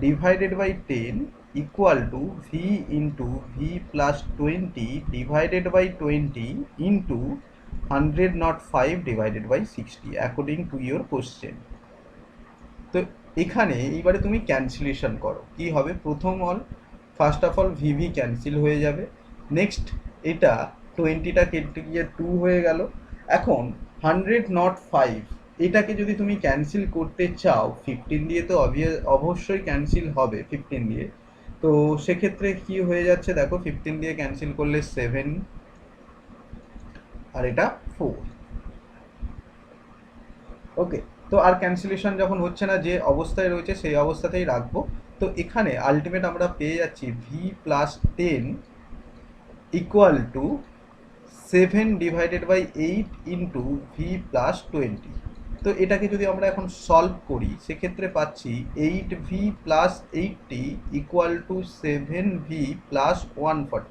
divided by 10 equal to V into V plus 20 divided by 20 into 100 not 5 divided by 60 according to your question. তো এখানে এইবারে তুমি ক্যান্সেলেশন করো, কি হবে? First of all V V cancel হয়ে যাবে। নেক্সট এটা 20টা কেটে গিয়ে 2 হয়ে গেল। এখন 100 not 5 এটাকে যদি তুমি ক্যান্সেল করতে চাও 15 দিয়ে, তো অবশ্যই ক্যান্সেল হবে 15 দিয়ে। তো সেক্ষেত্রে কি হয়ে যাচ্ছে দেখো, 15 দিয়ে ক্যান্সেল করলে 7 আর এটা 4। ওকে, তো আর ক্যান্সেলেশন যখন হচ্ছে না, যে অবস্থায় রয়েছে সেই অবস্থাতেই রাখবো। তো এখানে আলটিমেট আমরা পেয়ে যাচ্ছি V plus 10 equal to 7 divided by 8 into V plus 20। তো এটাকে যদি আমরা এখন সলভ করি সেক্ষেত্রে পাচ্ছি 8v plus 80 equal to 7v plus 140।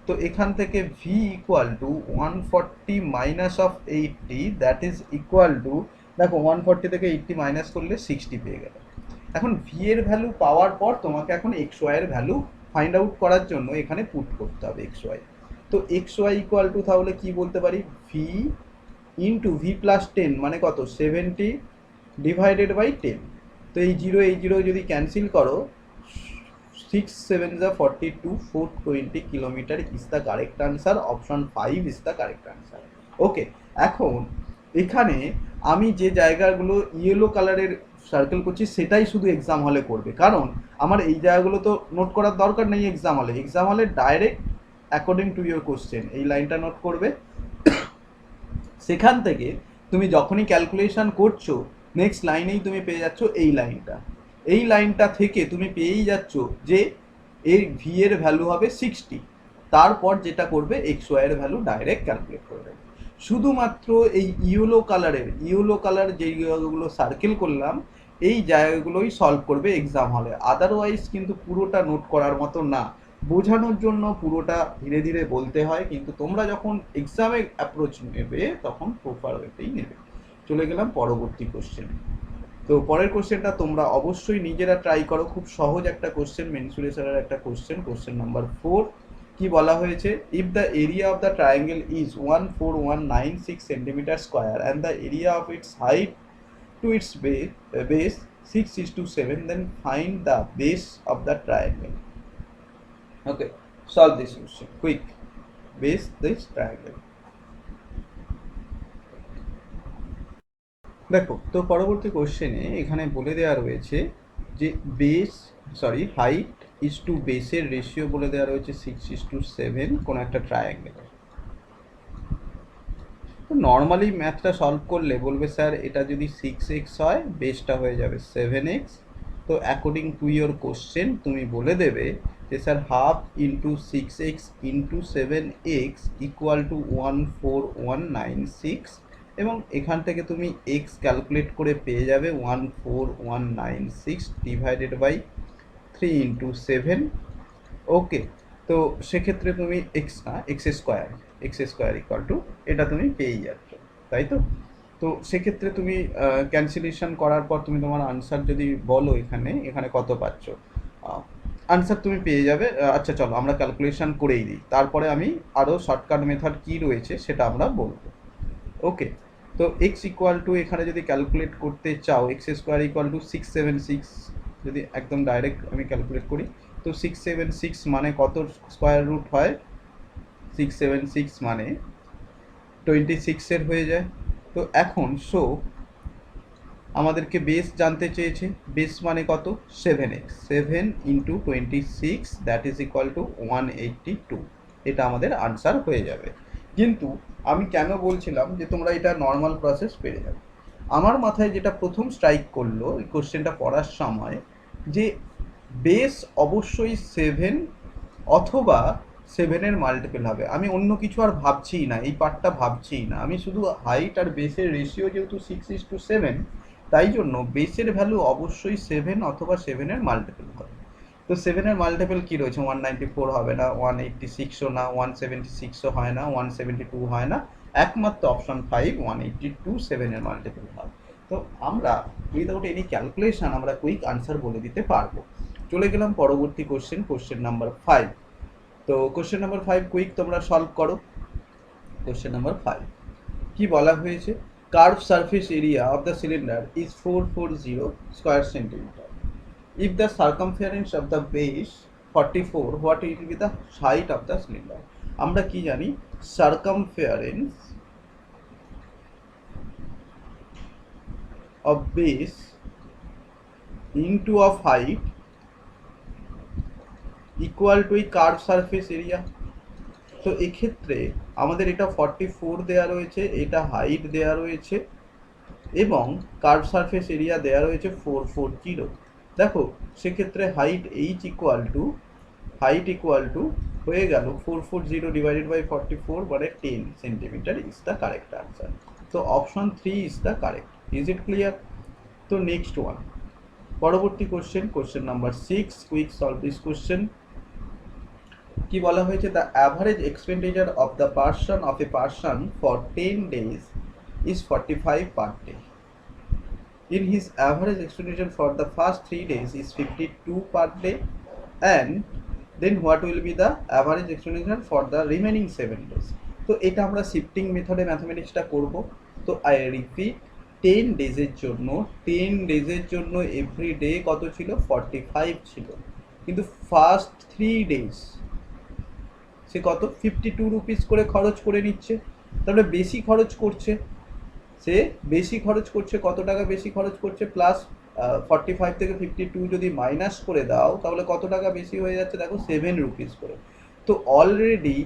তো এখান থেকে v equal to 140 minus of 80, that is equal to, দেখো 140 থেকে 80 মাইনাস করলে 60 পেয়ে গেল। এখন v এর ভ্যালু পাওয়ার পর তোমাকে এখন xy এর ভ্যালু ফাইন্ড আউট করার জন্য এখানে পুট করতে হবে xy। তো xy ইকুয়াল টু তাহলে কি বলতে পারি, v ইন্টু ভি প্লাস 10 মানে কত, 70 ডিভাইডেড বাই 10। তো এই জিরো যদি ক্যান্সেল করো, 6 7 42, 420 kilometre is the correct answer. Option 5 is the correct answer. Okay, এখন এখানে আমি যে জায়গাগুলো ইয়েলো কালারের সার্কেল করছি সেটাই শুধু এক্সাম হলে করবে, কারণ আমার এই জায়গাগুলো তো নোট করার দরকার নেই এক্সাম হলে direct according to your question এই লাইনটা নোট করবে। সেখান থেকে তুমি যখনই ক্যালকুলেশন করছো নেক্সট লাইনেই তুমি পেয়ে যাচ্ছ এই লাইনটা থেকে তুমি পেয়েই যাচ্ছ যে এর ভি এর ভ্যালু হবে 60। তারপর যেটা করবে এক্স ওয়াই এর ভ্যালু ডাইরেক্ট ক্যালকুলেট করবে। শুধুমাত্র এই ইয়েলো কালার যে জায়গাগুলো সার্কেল করলাম এই জায়গাগুলোই সলভ করবে এক্সাম হলে, আদারওয়াইজ কিন্তু পুরোটা নোট করার মতো না। বোঝানোর জন্য পুরোটা ধীরে ধীরে বলতে হয়, কিন্তু তোমরা যখন এক্সামে অ্যাপ্রোচ নেবে তখন প্রপার ওয়েতেই নেবে। চলে গেলাম পরবর্তী কোশ্চেন। তো পরের কোশ্চেনটা তোমরা অবশ্যই নিজেরা ট্রাই করো, খুব সহজ একটা কোশ্চেন, মেনসুরেশনের একটা কোশ্চেন নাম্বার 4। কি বলা হয়েছে, if the area of the triangle is 14196 centimetre square and the area of its height to its base 6:7, then find the base of the triangle. Okay, solve this question quick. Base this triangle. দেখো, তো পরবর্তী কোশ্চেনে এখানে বলে দেওয়া রয়েছে যে height is two বেসের রেশিও বলে দেওয়া রয়েছে 6:7 কোনো একটা ট্রায়াঙ্গেলের। তো নর্মালি ম্যাথটা সলভ করলে বলবে স্যার এটা যদি 6x হয় বেসটা হয়ে যাবে 7x। তো অ্যাকর্ডিং টু ইয়োর কোশ্চেন তুমি বলে দেবে যে sir 1/2 into 6x into 7x equal to 14196, এবং এখান থেকে তুমি এক্স ক্যালকুলেট করে পেয়ে যাবে 14196 ডিভাইডেড বাই 3 ইন্টু 7। ওকে, তো সেক্ষেত্রে তুমি এক্স স্কোয়ার ইকুয়াল টু এটা তুমি পেয়েই যাচ্ছ, তাই তো? তো সেক্ষেত্রে তুমি ক্যান্সেলেশন করার পর তুমি তোমার আনসার যদি বলো এখানে কত পাচ্ছ, আনসার তুমি পেয়ে যাবে। আচ্ছা চলো আমরা ক্যালকুলেশন করেই দিই, তারপরে আমি আরও শর্টকাট মেথড কী রয়েছে সেটা আমরা বলবো। ওকে, তো এক্স ইকুয়াল টু এখানে যদি ক্যালকুলেট করতে চাও এক্স স্কোয়ার ইকুয়াল টু 676, যদি একদম ডাইরেক্ট আমি ক্যালকুলেট করি তো 676 মানে কত স্কোয়ার রুট হয়, 676 মানে 26 হয়ে যায়। তো এখন আমাদেরকে বেস জানতে চেয়েছে, বেস মানে কত, 7x, 7 into 26 that is equal two 182। এটা আমাদের আনসার হয়ে যাবে। কিন্তু আমি কেন বলছিলাম যে তোমরা এটা নর্মাল প্রসেস পেরে যাবে, আমার মাথায় যেটা প্রথম স্ট্রাইক করলো এই কোশ্চেনটা পড়ার সময় যে বেস অবশ্যই 7 অথবা 7-এর মাল্টিপল হবে। আমি অন্য কিছু আর ভাবছিই না, এই পার্টটা ভাবছিই না, আমি শুধু হাইট আর বেসের রেশিও যেহেতু 6:7, তাই জন্য বেসের ভ্যালু অবশ্যই 7 অথবা 7-এর মাল্টিপল হবে। তো 7-এর মাল্টিপল কী রয়েছে, 194 হবে না, 186ও না, 176ও হয় না, 172 হয় না, একমাত্র অপশন 5 182 7-এর মাল্টিপল হয়। তো আমরা উইদাউট এনি ক্যালকুলেশন আমরা কুইক আনসার বলে দিতে পারবো। চলে গেলাম পরবর্তী কোশ্চেন নাম্বার 5। তো কোশ্চেন নাম্বার 5 কুইক তোমরা সলভ করো। কোশ্চেন নাম্বার 5 কি বলা হয়েছে, curve surface area of the cylinder is 440 square centimetre. If the circumference of the base 44, what will be the height of the cylinder. আমরা কি জানি, circumference of base into of height equal to curve surface area. তো এক্ষেত্রে আমাদের এটা 44 দেওয়া রয়েছে, এটা হাইট দেওয়া রয়েছে এবং কার্ভ সারফেস এরিয়া দেওয়া রয়েছে 440। দেখো সেক্ষেত্রে হাইট ইকুয়াল টু হয়ে গেল 440 ডিভাইডেড বাই 44 মানে 10 centimetre is the correct answer. তো option 3 is the correct. Is it clear? তো নেক্সট ওয়ান, পরবর্তী question number 6, quick solve this question. কি বলা হয়েছে, the average expenditure of the person for 10 days is 45 per day. In his average expenditure for the first 3 days is 52 per day, and then what will be the average expenditure for the remaining 7 days? তো এটা আমরা shifting মেথডে ম্যাথমেটিক্সটা করব। তো I repeat, 10 ডেজের জন্য every day কত ছিল, 45 ছিল, কিন্তু ফার্স্ট 3 ডেজ সে কত 52 রুপিস করে খরচ করে নিচ্ছে। তাহলে বেশি খরচ করছে, কত টাকা বেশি খরচ করছে, প্লাস 45 থেকে 52 যদি মাইনাস করে দাও তাহলে কত টাকা বেশি হয়ে যাচ্ছে, দেখো 7 রুপিস করে। তো অলরেডি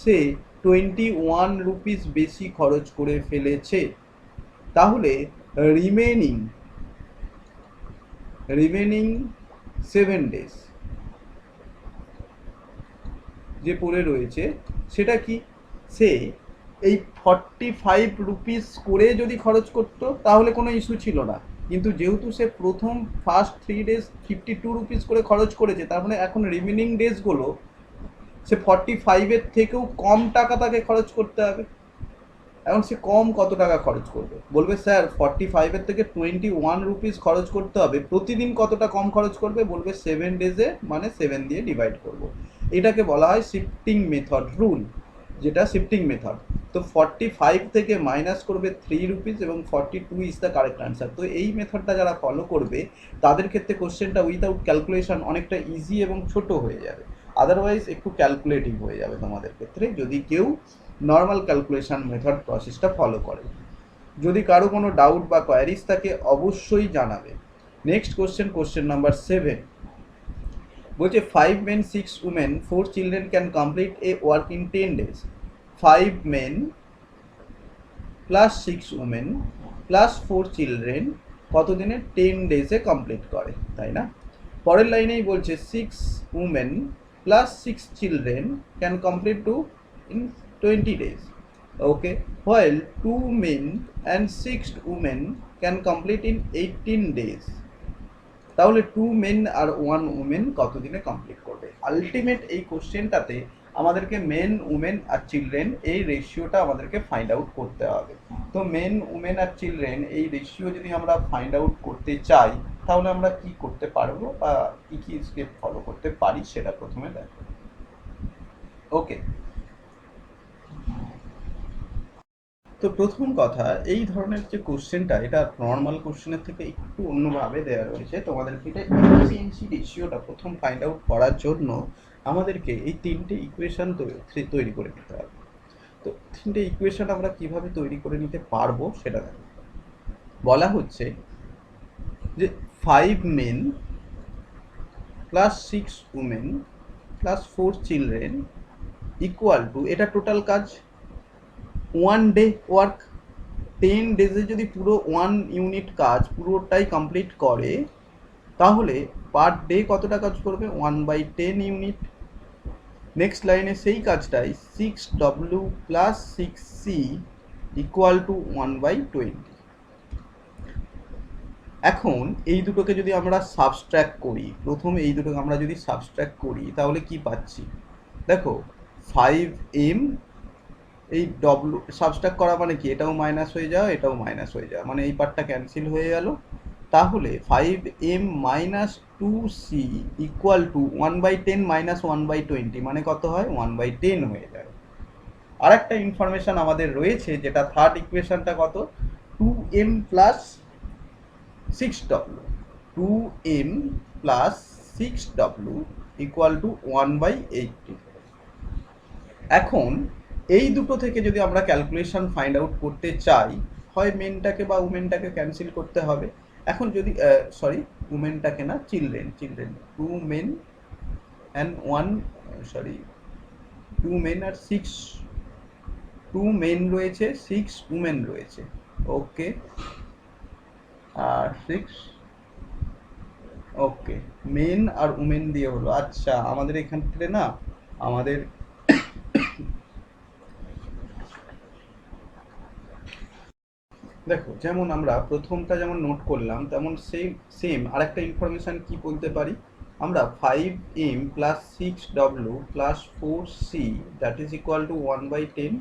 সে 21 রুপিস বেশি খরচ করে ফেলেছে। তাহলে রিমেনিং 7 ডেজ যে পড়ে রয়েছে সেটা কি, সে এই 45 রুপিস করে যদি খরচ করতো তাহলে কোনো ইস্যু ছিল না, কিন্তু যেহেতু সে প্রথম ফার্স্ট 3 ডেজ 52 রুপিস করে খরচ করেছে, তার মানে এখন রিমেনিং ডেজগুলো সে 45-এর থেকেও কম টাকা তাকে খরচ করতে হবে। এখন সে কত টাকা খরচ করবে, বলবে স্যার 45-এর থেকে 21 রুপিস খরচ করতে হবে, প্রতিদিন কতটা কম খরচ করবে, বলবে 7 ডেজে মানে 7 দিয়ে ডিভাইড করব। এটাকে বলা হয় শিফটিং মেথড রুল, যেটা শিফটিং মেথড। তো 45 থেকে মাইনাস করবে 3 রুপিস এবং 42 ইজ দ্য কারেক্ট আনসার। তো এই মেথডটা যারা ফলো করবে তাদের ক্ষেত্রে কোশ্চেনটা উইথাউট ক্যালকুলেশন অনেকটা ইজি এবং ছোট হয়ে যাবে, আদারওয়াইজ একটু ক্যালকুলেটিভ হয়ে যাবে তোমাদের ক্ষেত্রে যদি কেউ নর্মাল ক্যালকুলেশন মেথড প্রসেসটা ফলো করে। যদি কারো কোনো ডাউট বা কোয়ারিজ থাকে অবশ্যই জানাবে। নেক্সট কোশ্চেন নাম্বার 7 বলছে 5 men 6 women 4 children can complete a work in 10 days. 5 men plus 6 women plus 4 children কত দিনে, 10 ডেজে কমপ্লিট করে, তাই না? পরের লাইনেই বলছে 6 women plus 6 children can complete to in 20 days. Okay, while 2 men and 6 women can complete in 18 days. তাহলে 2 men আর 1 women কত দিনে কমপ্লিট করবে? আলটিমেট এই কোশ্চেনটাতে আমাদেরকে মেন, উমেন আর চিলড্রেন এই রেশিওটা আমাদেরকে ফাইন্ড আউট করতে হবে। তো মেন, উমেন আর চিলড্রেন এই রেশিও যদি আমরা ফাইন্ড আউট করতে চাই তাহলে আমরা কি করতে পারবো বা কি স্টেপ ফলো করতে পারি সেটা প্রথমে দেখো। ওকে, তো প্রথম কথা, এই ধরনের যে কোশ্চেনটা এটা নর্মাল কোশ্চেনের থেকে একটু অন্যভাবে দেওয়া রয়েছে। তোমাদেরকে এটা এফিসিয়েন্সি রেশিওটা প্রথম ফাইন্ড আউট করার জন্য আমাদেরকে এই 3টে ইকুয়েশন তৈরি করে নিতে হবে। তো 3টে ইকুয়েশন আমরা কিভাবে তৈরি করে নিতে পারবো সেটা দেখো। বলা হচ্ছে যে 5 men plus 6 women plus 4 children equal to, এটা টোটাল কাজ 1 ডে ওয়ার্ক। 10 ডেজে যদি পুরো 1 ইউনিট কাজ পুরোটাই কমপ্লিট করে তাহলে পার ডে কতটা কাজ করবে, 1/10 ইউনিট। নেক্সট লাইনে সেই কাজটাই 6W plus 6C equal to 1/20। এখন এই দুটোকে যদি আমরা সাবস্ট্র্যাক্ট করি, প্রথমে এই দুটোকে আমরা যদি সাবস্ট্র্যাক্ট করি তাহলে কি পাচ্ছি, দেখো 5M, এই ডব্লু সাবস্ট্রাক্ট করা মানে কি, এটাও মাইনাস হয়ে যাওয়া, এটাও মাইনাস হয়ে যাওয়া, মানে এই পার্টটা ক্যান্সেল হয়ে গেল। তাহলে 5m minus 2c equal to 1/10 minus 1/20 মানে কত হয় 1/10 হয়ে যায়। আর একটা ইনফরমেশন আমাদের রয়েছে যেটা থার্ড ইকুয়েশনটা কত 2m plus 6w 2m plus 6w equal to 1/80। এখন এই দুটো থেকে যদি আমরা ক্যালকুলেশন ফাইন্ড আউট করতে চাই হয় মেনটাকে বা উমেনটাকে ক্যান্সেল করতে হবে। এখন যদি সরি উমেনটাকে না children 2 men and 1 sorry 2 men আর 2 মেন রয়েছে 6 উমেন রয়েছে ওকে আর 6 ওকে মেন আর উমেন দিয়ে হলো। আচ্ছা আমাদের এখান থেকে না আমাদের দেখো যেমন আমরা প্রথমটা যেমন নোট করলাম তেমন সেম আরেকটা ইনফরমেশন কি বলতে পারি আমরা 5m plus 6w plus 4c that is equal two 1/10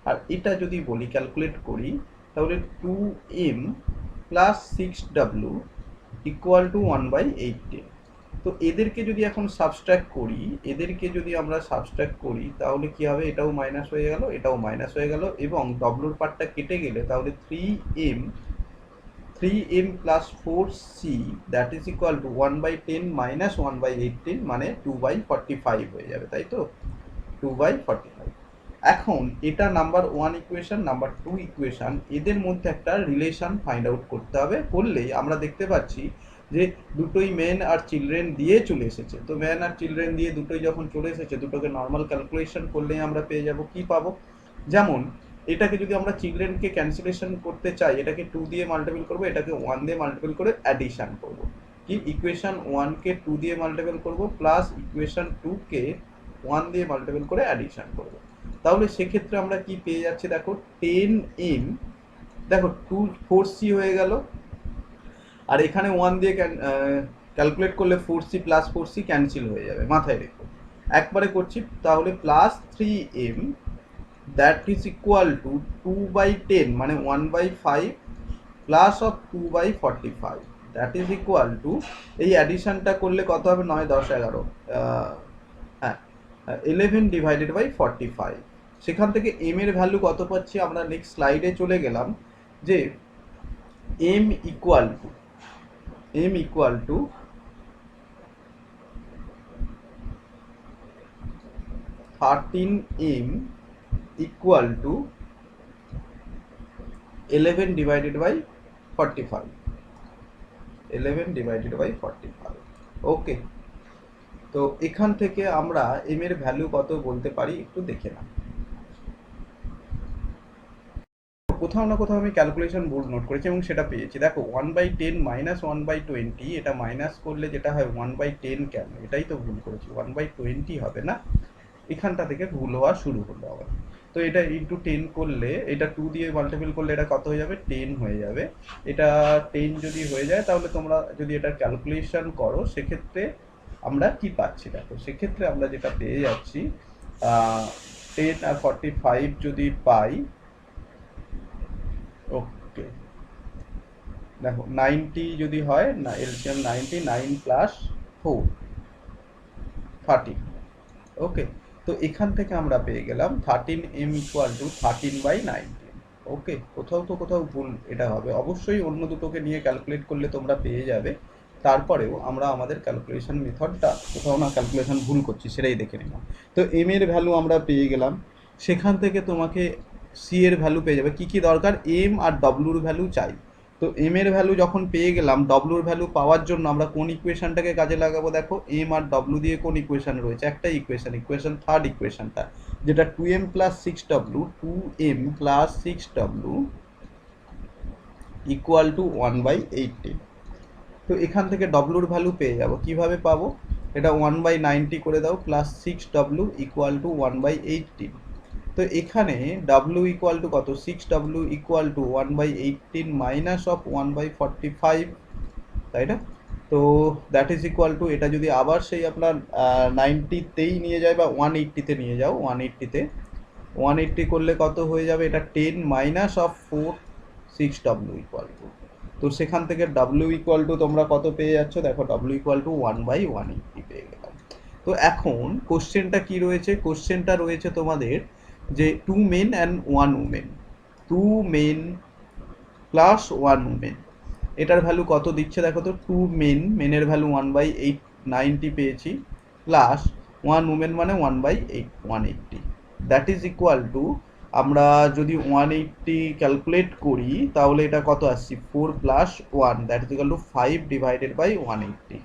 আর এটা যদি বলি ক্যালকুলেট করি তাহলে 2m plus 6w equal to 1/80। তো এদেরকে যদি এখন সাবস্ট্রাক্ট করি তাহলে কি হবে এটাও মাইনাস হয়ে গেল এটাও মাইনাস হয়ে গেল এবং ডব্লুর পার্টটা কেটে গেলে তাহলে 3m plus 4c that is equal two 1/10 minus 1/18 মানে 2/45 হয়ে যাবে তাই তো 2/45। এখন এটা নাম্বার 1 ইকুয়েশন নাম্বার 2 ইকুয়েশন এদের মধ্যে একটা রিলেশন ফাইন্ড আউট করতে হবে করলেই আমরা দেখতে পাচ্ছি যে দুটোই মেন আর চিলড্রেন দিয়ে চলে এসেছে। তো মেন আর চিলড্রেন দিয়ে দুটোই যখন চলে এসেছে দুটোকে নর্মাল ক্যালকুলেশন করলেই আমরা পেয়ে যাব কি পাবো যেমন এটাকে যদি আমরা চিলড্রেনকে ক্যান্সেলেশন করতে চাই এটাকে 2 দিয়ে মাল্টিপল করবো এটাকে 1 দিয়ে মাল্টিপল করে অ্যাডিশন করব কি ইকুয়েশন 1 কে 2 দিয়ে মাল্টিপল করব প্লাস ইকুয়েশন 2 কে 1 দিয়ে মাল্টিপল করে অ্যাডিশন করব। তাহলে সেক্ষেত্রে আমরা কি পেয়ে যাচ্ছি দেখো 10m দেখো 4c হয়ে গেল আর এখানে 1 দিয়ে ক্যালকুলেট করলে 4c প্লাস 4c ক্যান্সেল হয়ে যাবে মাথায় রেখো একবারে করছি তাহলে plus 3m that is equal two 2/10 মানে 1/5 plus of 2/45 that is equal two এই অ্যাডিশনটা করলে কত হবে 9 10 11 হ্যাঁ 11 ডিভাইডেড বাই 45। সেখান থেকে m এর ভ্যালু কত পাচ্ছি আমরা নেক্সট স্লাইডে চলে গেলাম যে m equal to 13m equal to 11 divided by 45 okay. তো এখান থেকে আমরা m এর ভ্যালু কত বলতে পারি একটু দেখে নাও কোথাও না কোথাও আমি ক্যালকুলেশন ভুল নোট করেছি এবং সেটা পেয়েছি দেখো 1/10 মাইনাস 1/20 এটা মাইনাস করলে যেটা হয় 1/10 কেন এটাই তো ভুল করেছি 1/20 হবে না এখানটা থেকে ভুল হওয়া শুরু হলো আবার। তো এটা ইন্টু 10 করলে এটা 2 দিয়ে মাল্টিপল করলে এটা কত হয়ে যাবে 10 হয়ে যাবে। এটা 10 যদি হয়ে যায় তাহলে তোমরা যদি এটা ক্যালকুলেশন করো সেক্ষেত্রে আমরা কি পাচ্ছি দেখো সেক্ষেত্রে আমরা যেটা পেয়ে যাচ্ছি 10 আর 45 যদি পাই ওকে দেখো 90 যদি হয় না এলসিএম 99 প্লাস 4 13 ওকে। তো এখান থেকে আমরা পেয়ে গেলাম 13m ইকুয়াল টু 13/19 ওকে। কোথাও ভুল এটা হবে অবশ্যই অন্য দুটোকে নিয়ে ক্যালকুলেট করলে তোমরা পেয়ে যাবে তারপরেও আমরা আমাদের ক্যালকুলেশন মেথডটা কোথাও না ক্যালকুলেশন ভুল করছি সেটাই দেখে নিলাম। তো m এর ভ্যালু আমরা পেয়ে গেলাম সেখান থেকে তোমাকে c এর ভ্যালু পেয়ে যাবে কি দরকার m আর w এর ভ্যালু চাই। তো m এর ভ্যালু যখন পেয়ে গেলাম w এর ভ্যালু পাওয়ার জন্য আমরা কোন ইকুয়েশনটাকে কাজে লাগাবো দেখো m আর w দিয়ে কোন ইকুয়েশন রয়েছে একটা ইকুয়েশন থার্ড ইকুয়েশনটা যেটা 2m plus 6w 2m plus 6w equal to 1/80। তো এখান থেকে w এর ভ্যালু পেয়ে যাব কিভাবে পাবো এটা 1/90 করে দাও প্লাস 6w ইকুয়াল টু 1/80। তো এখানে w ইকুয়াল টু কত 6w equal to 1/18 minus of 1/45 তাই না। তো দ্যাট ইজ ইকুয়াল টু এটা যদি আবার সেই আপনার 90তেই নিয়ে যায় বা 180তে নিয়ে যাও 180 করলে কত হয়ে যাবে এটা 10 minus of 4 6w equal to তো সেখান থেকে ডাব্লিউ ইকুয়াল টু তোমরা কত পেয়ে যাচ্ছ, দেখো ডাব্লিউ ইকুয়াল টু 1/180 পেয়ে গেলাম। তো এখন কোশ্চেনটা কি রয়েছে, কোশ্চেনটা রয়েছে তোমাদের যে 2 men and 1 women, 2 men plus 1 women, এটার ভ্যালু কত দিচ্ছে দেখো তো, 2 মেনের ভ্যালু 1/890 পেয়েছি, প্লাস 1 উমেন মানে 1/180, দ্যাট ইজ ইকুয়াল টু, আমরা যদি 180 ক্যালকুলেট করি তাহলে এটা কত আসছে, 4 plus 1, that is equal to 5 divided by 180,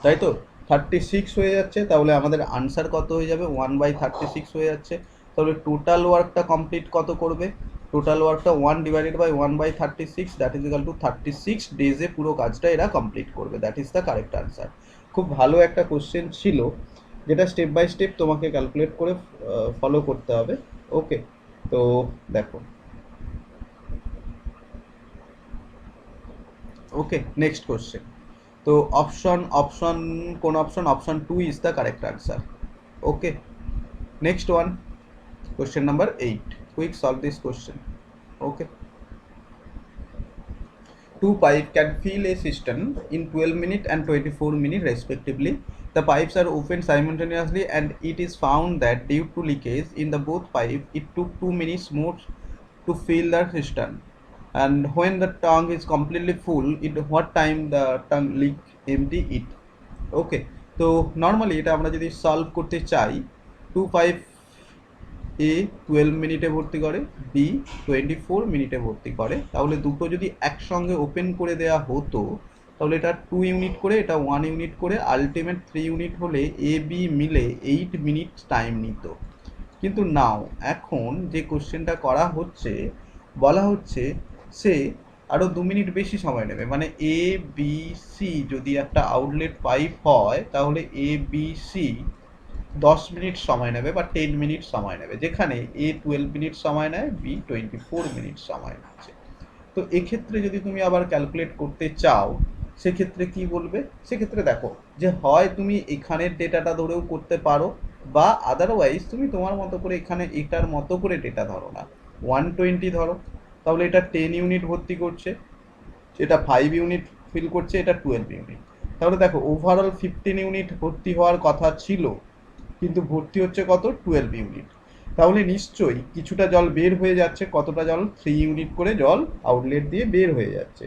তাই তো 36 হয়ে যাচ্ছে। তাহলে আমাদের আনসার কত হয়ে যাবে, 1/36 হয়ে যাচ্ছে। তাহলে টোটাল ওয়ার্কটা কমপ্লিট কত করবে, টোটাল ওয়ার্কটা 1 divided by 1/36, that is equal to 36 ডেজে পুরো কাজটা এরা কমপ্লিট করবে, that is the correct answer. খুব ভালো একটা কোশ্চেন ছিল, যেটা স্টেপ বাই স্টেপ তোমাকে ক্যালকুলেট করে ফলো করতে হবে। ওকে, তো দেখো, ওকে নেক্সট কোশ্চেন। তো অপশন কোন option, option 2 is the correct answer. Okay, next one, question number 8, quick solve this question. Okay, two pipes can fill a cistern in 12 minutes and 24 minutes respectively. The pipes are opened simultaneously and it is found that due to leakage in the both pipes it took 2 minutes more to fill the cistern, and when the tank is completely full, it what time the tank leak empty it. ওকে, তো normally এটা আমরা যদি solve করতে চাই, 2 pipe এ 12 মিনিটে ভর্তি করে, B 24 মিনিটে ভর্তি করে, তাহলে দুটো যদি একসঙ্গে ওপেন করে দেওয়া হতো তাহলে এটা 2 ইউনিট করে, এটা 1 ইউনিট করে, আলটিমেট 3 ইউনিট হলে এ বি মিলে 8 মিনিট টাইম নিত। কিন্তু নাও এখন যে কোশ্চেনটা করা হচ্ছে, বলা হচ্ছে সে আরও 2 মিনিট বেশি সময় নেবে, মানে এ বি সি যদি একটা আউটলেট পাইপ হয় তাহলে এ বি সি 10 মিনিট সময় নেবে বা 10 মিনিট সময় নেবে, যেখানে এ 12 মিনিট সময় নেয়, বি 24 মিনিট সময় নিচ্ছে। তো এক্ষেত্রে যদি তুমি আবার ক্যালকুলেট করতে চাও সেক্ষেত্রে কি বলবে, সেক্ষেত্রে দেখো যে হয় তুমি এখানের ডেটাটা ধরেও করতে পারো, বা আদারওয়াইজ তুমি তোমার মতো করে এখানে এটার মতো করে ডেটা ধরো না, 120 ধরো, তাহলে এটা 10 ইউনিট ভর্তি করছে, এটা 5 ইউনিট ফিল করছে, এটা 12 ইউনিট, তাহলে দেখো ওভারঅল 15 ইউনিট ভর্তি হওয়ার কথা ছিল কিন্তু ভর্তি হচ্ছে কত, 12 ইউনিট, তাহলে নিশ্চয়ই কিছুটা জল বের হয়ে যাচ্ছে, কতটা জল, 3 ইউনিট করে জল আউটলেট দিয়ে বের হয়ে যাচ্ছে।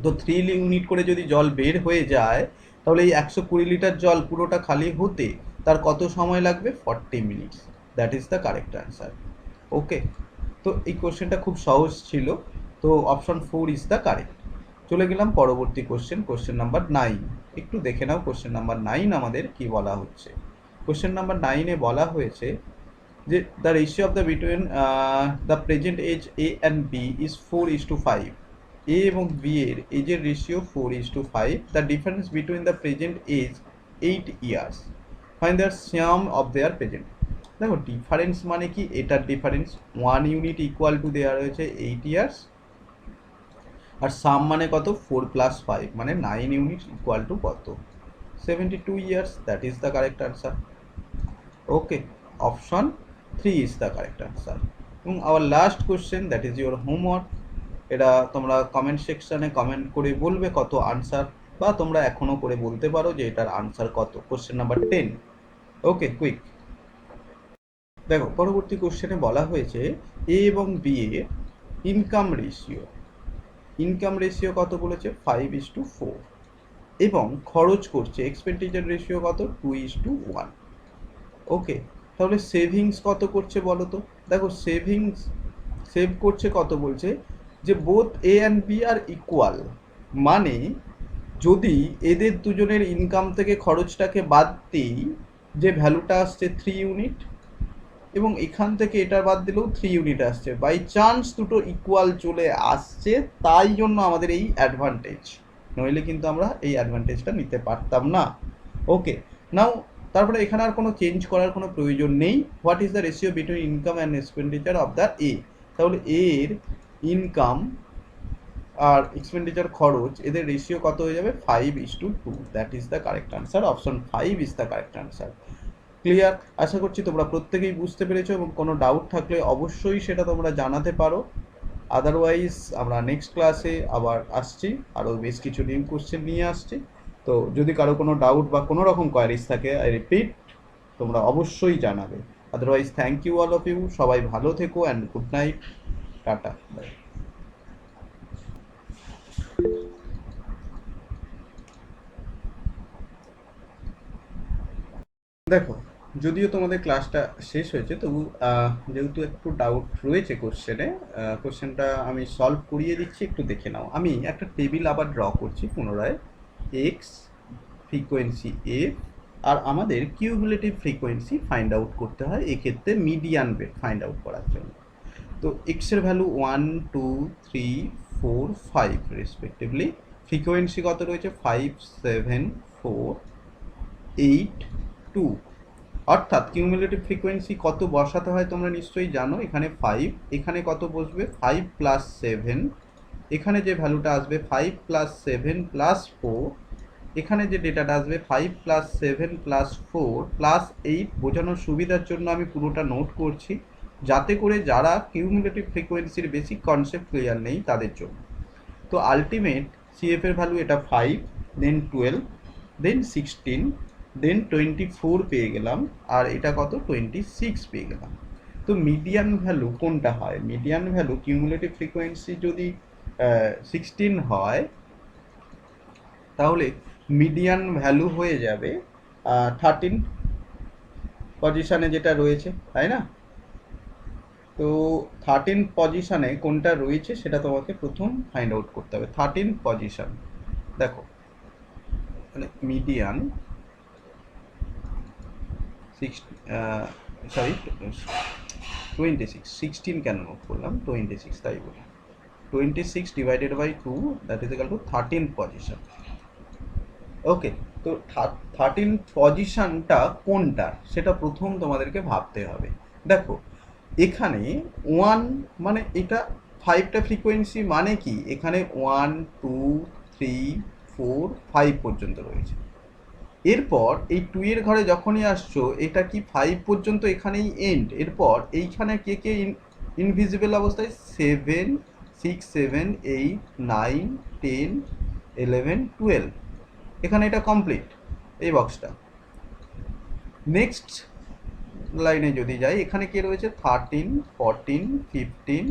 তো 3 ইউনিট করে যদি জল বের হয়ে যায় তাহলে এই 120 লিটার জল পুরোটা খালি হতে তার কত সময় লাগবে, 40 minutes, that is the correct answer. Okay, তো এই কোশ্চেনটা খুব সহজ ছিল, তো অপশন 4 ইজ দ্য কারেক্ট। চলে গেলাম পরবর্তী কোশ্চেন, কোশ্চেন নাম্বার 9, একটু দেখে নাও কোশ্চেন নাম্বার 9 আমাদের কি বলা হচ্ছে। কোশ্চেন নাম্বার 9-এ বলা হয়েছে যে the ratio of the between the present age A and B is 4:5, A এবং বি এর এজের ratio 4:5, the difference between the present age 8 years, find the sum of their present. দেখো ডিফারেন্স মানে কি, এটার ডিফারেন্স 1 ইউনিট ইকুয়াল টু দেওয়া রয়েছে 8 years, আর সাম মানে কত, 4 প্লাস 5 মানে 9 ইউনিট ইকুয়াল টু কত, 72 years, that is the correct answer. Okay, option 3 is the correct answer. এবং our last question, that is your homework, এটা তোমরা কমেন্ট সেকশনে কমেন্ট করে বলবে কত আনসার, বা তোমরা এখনও করে বলতে পারো যে এটার আনসার কত। Question number 10। ওকে, কুইক। দেখো পরবর্তী কোশ্চেনে বলা হয়েছে এ এবং বি এর ইনকাম রেশিও, ইনকাম রেশিও কত বলেছে, 5:4, এবং খরচ করছে এক্সপেন্ডিচার রেশিও কত, 2:1। ওকে, তাহলে সেভিংস কত করছে বলো তো, দেখো সেভিংস সেভ করছে কত বলছে, যে both A and B are equal, মানে যদি এদের দুজনের ইনকাম থেকে খরচটাকে বাদ দিই, যে ভ্যালুটা আসছে 3 ইউনিট, এবং এখান থেকে এটা বাদ দিলেও 3 ইউনিট আসছে, বাই চান্স দুটো ইকুয়াল চলে আসছে, তাই জন্য আমাদের এই অ্যাডভান্টেজ, নইলে কিন্তু আমরা এই অ্যাডভান্টেজটা নিতে পারতাম না। ওকে, নাও তারপরে এখানে আর কোনো চেঞ্জ করার কোনো প্রয়োজন নেই। What is the ratio between income and expenditure of the A, তাহলে এর ইনকাম আর এক্সপেন্ডিচার খরচ এদের রেশিও কত হয়ে যাবে, 5:2, that is the correct answer, option 5 is the correct answer. Clear, আশা করছি তোমরা প্রত্যেকেই বুঝতে পেরেছো, এবং কোনো ডাউট থাকলে অবশ্যই সেটা তোমরা জানাতে পারো। আদারওয়াইজ আমরা নেক্সট ক্লাসে আবার আসছি, আরও বেশ কিছু নিউ কোশ্চেন নিয়ে আসছি। তো যদি কারো কোনো ডাউট বা কোনো রকম কোয়ারিজ থাকে, আই রিপিট, তোমরা অবশ্যই জানাবে। Otherwise thank you all of you, সবাই ভালো থেকো and good night, tata, bye. দেখো, যদিও তোমাদের ক্লাসটা শেষ হয়েছে, তবু যেহেতু একটু ডাউট রয়েছে কোশ্চেনে, কোশ্চেনটা আমি সলভ করিয়ে দিচ্ছি, একটু দেখে নাও। আমি একটা টেবিল আবার ড্র করছি পুনরায়। এক্স ফ্রিকোয়েন্সি এফ, আর আমাদের কিউমুলেটিভ ফ্রিকোয়েন্সি ফাইন্ড আউট করতে হয় এক্ষেত্রে মিডিয়ান ফাইন্ড আউট করার জন্য। তো এক্সের ভ্যালু 1 2 3 4 5 রেসপেক্টিভলি, ফ্রিকোয়েন্সি কত রয়েছে 5 7 4 8 2। অর্থাৎ কিউমুলেটিভ ফ্রিকোয়েন্সি কত বসাতে হয় তোমরা নিশ্চয়ই জানো। এখানে 5, এখানে কত বসবে 5 প্লাস 7, এখানে যে ভ্যালুটা আসবে 5 প্লাস 7 প্লাস 4, এখানে যে ডেটাটা আসবে 5 প্লাস 7 প্লাস 4 প্লাস 8। বোঝানোর সুবিধার জন্য আমি পুরোটা নোট করছি, যাতে করে যারা কিউমুলেটিভ ফ্রিকোয়েন্সির বেসিক কনসেপ্ট ক্লিয়ার নেই তাদের জন্য। তো আলটিমেট সিএফ এর ভ্যালু এটা 5, দেন 12, দেন 16, দেন 24 পেয়ে গেলাম, আর এটা কত 26 পেয়ে গেলাম। তো মিডিয়ান ভ্যালু কোনটা হয়? মিডিয়ান ভ্যালু কিউমুলেটিভ ফ্রিকোয়েন্সি যদি 16 হয়, তাহলে মিডিয়ান ভ্যালু হয়ে যাবে 13 পজিশনে যেটা রয়েছে, তাই না? তো 13 পজিশনে কোনটা রয়েছে সেটা তোমাকে প্রথম ফাইন্ড আউট করতে হবে। 13 পজিশন, দেখো মানে মিডিয়ান সরি 26, 16 কেন নোট করলাম, 26 তাই বলি। 26 divided by 2, that is equal to 13 position. Okay, তো 13 পজিশনটা কোনটা সেটা প্রথম তোমাদেরকে ভাবতে হবে। দেখো এখানে 1 মানে এটা 5টা ফ্রিকোয়েন্সি, মানে কি এখানে 1 2 3 4 5 পর্যন্ত রয়েছে। এরপর এই 2 এর ঘরে যখনই আসছো, এটা কি 5 পর্যন্ত এখানেই এন্ড। এরপর এইখানে কে কে ইনভিজিবল অবস্থায় 7 6 7 8 9 10 11 12, এখানে এটা কমপ্লিট এই বক্সটা। নেক্সট লাইনে যদি যাই, এখানে কে রয়েছে 13 14 15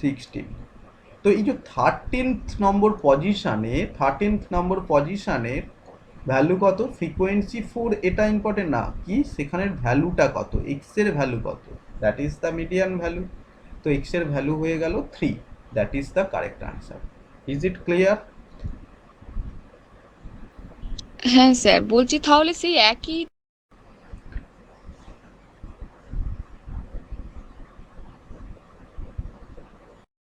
16। তো এই যে 13th নম্বর পজিশানের ভ্যালু কত, ফ্রিকোয়েন্সি 4, এটা ইম্পর্টেন্ট না, কি সেখানের ভ্যালুটা কত, এক্স এর ভ্যালু কত, that is the median value. তো এক্স এর ভ্যালু হয়ে গেল 3, that is the correct answer. Is it clear? হ্যাঁ স্যার, বলছি তাহলে সেই একই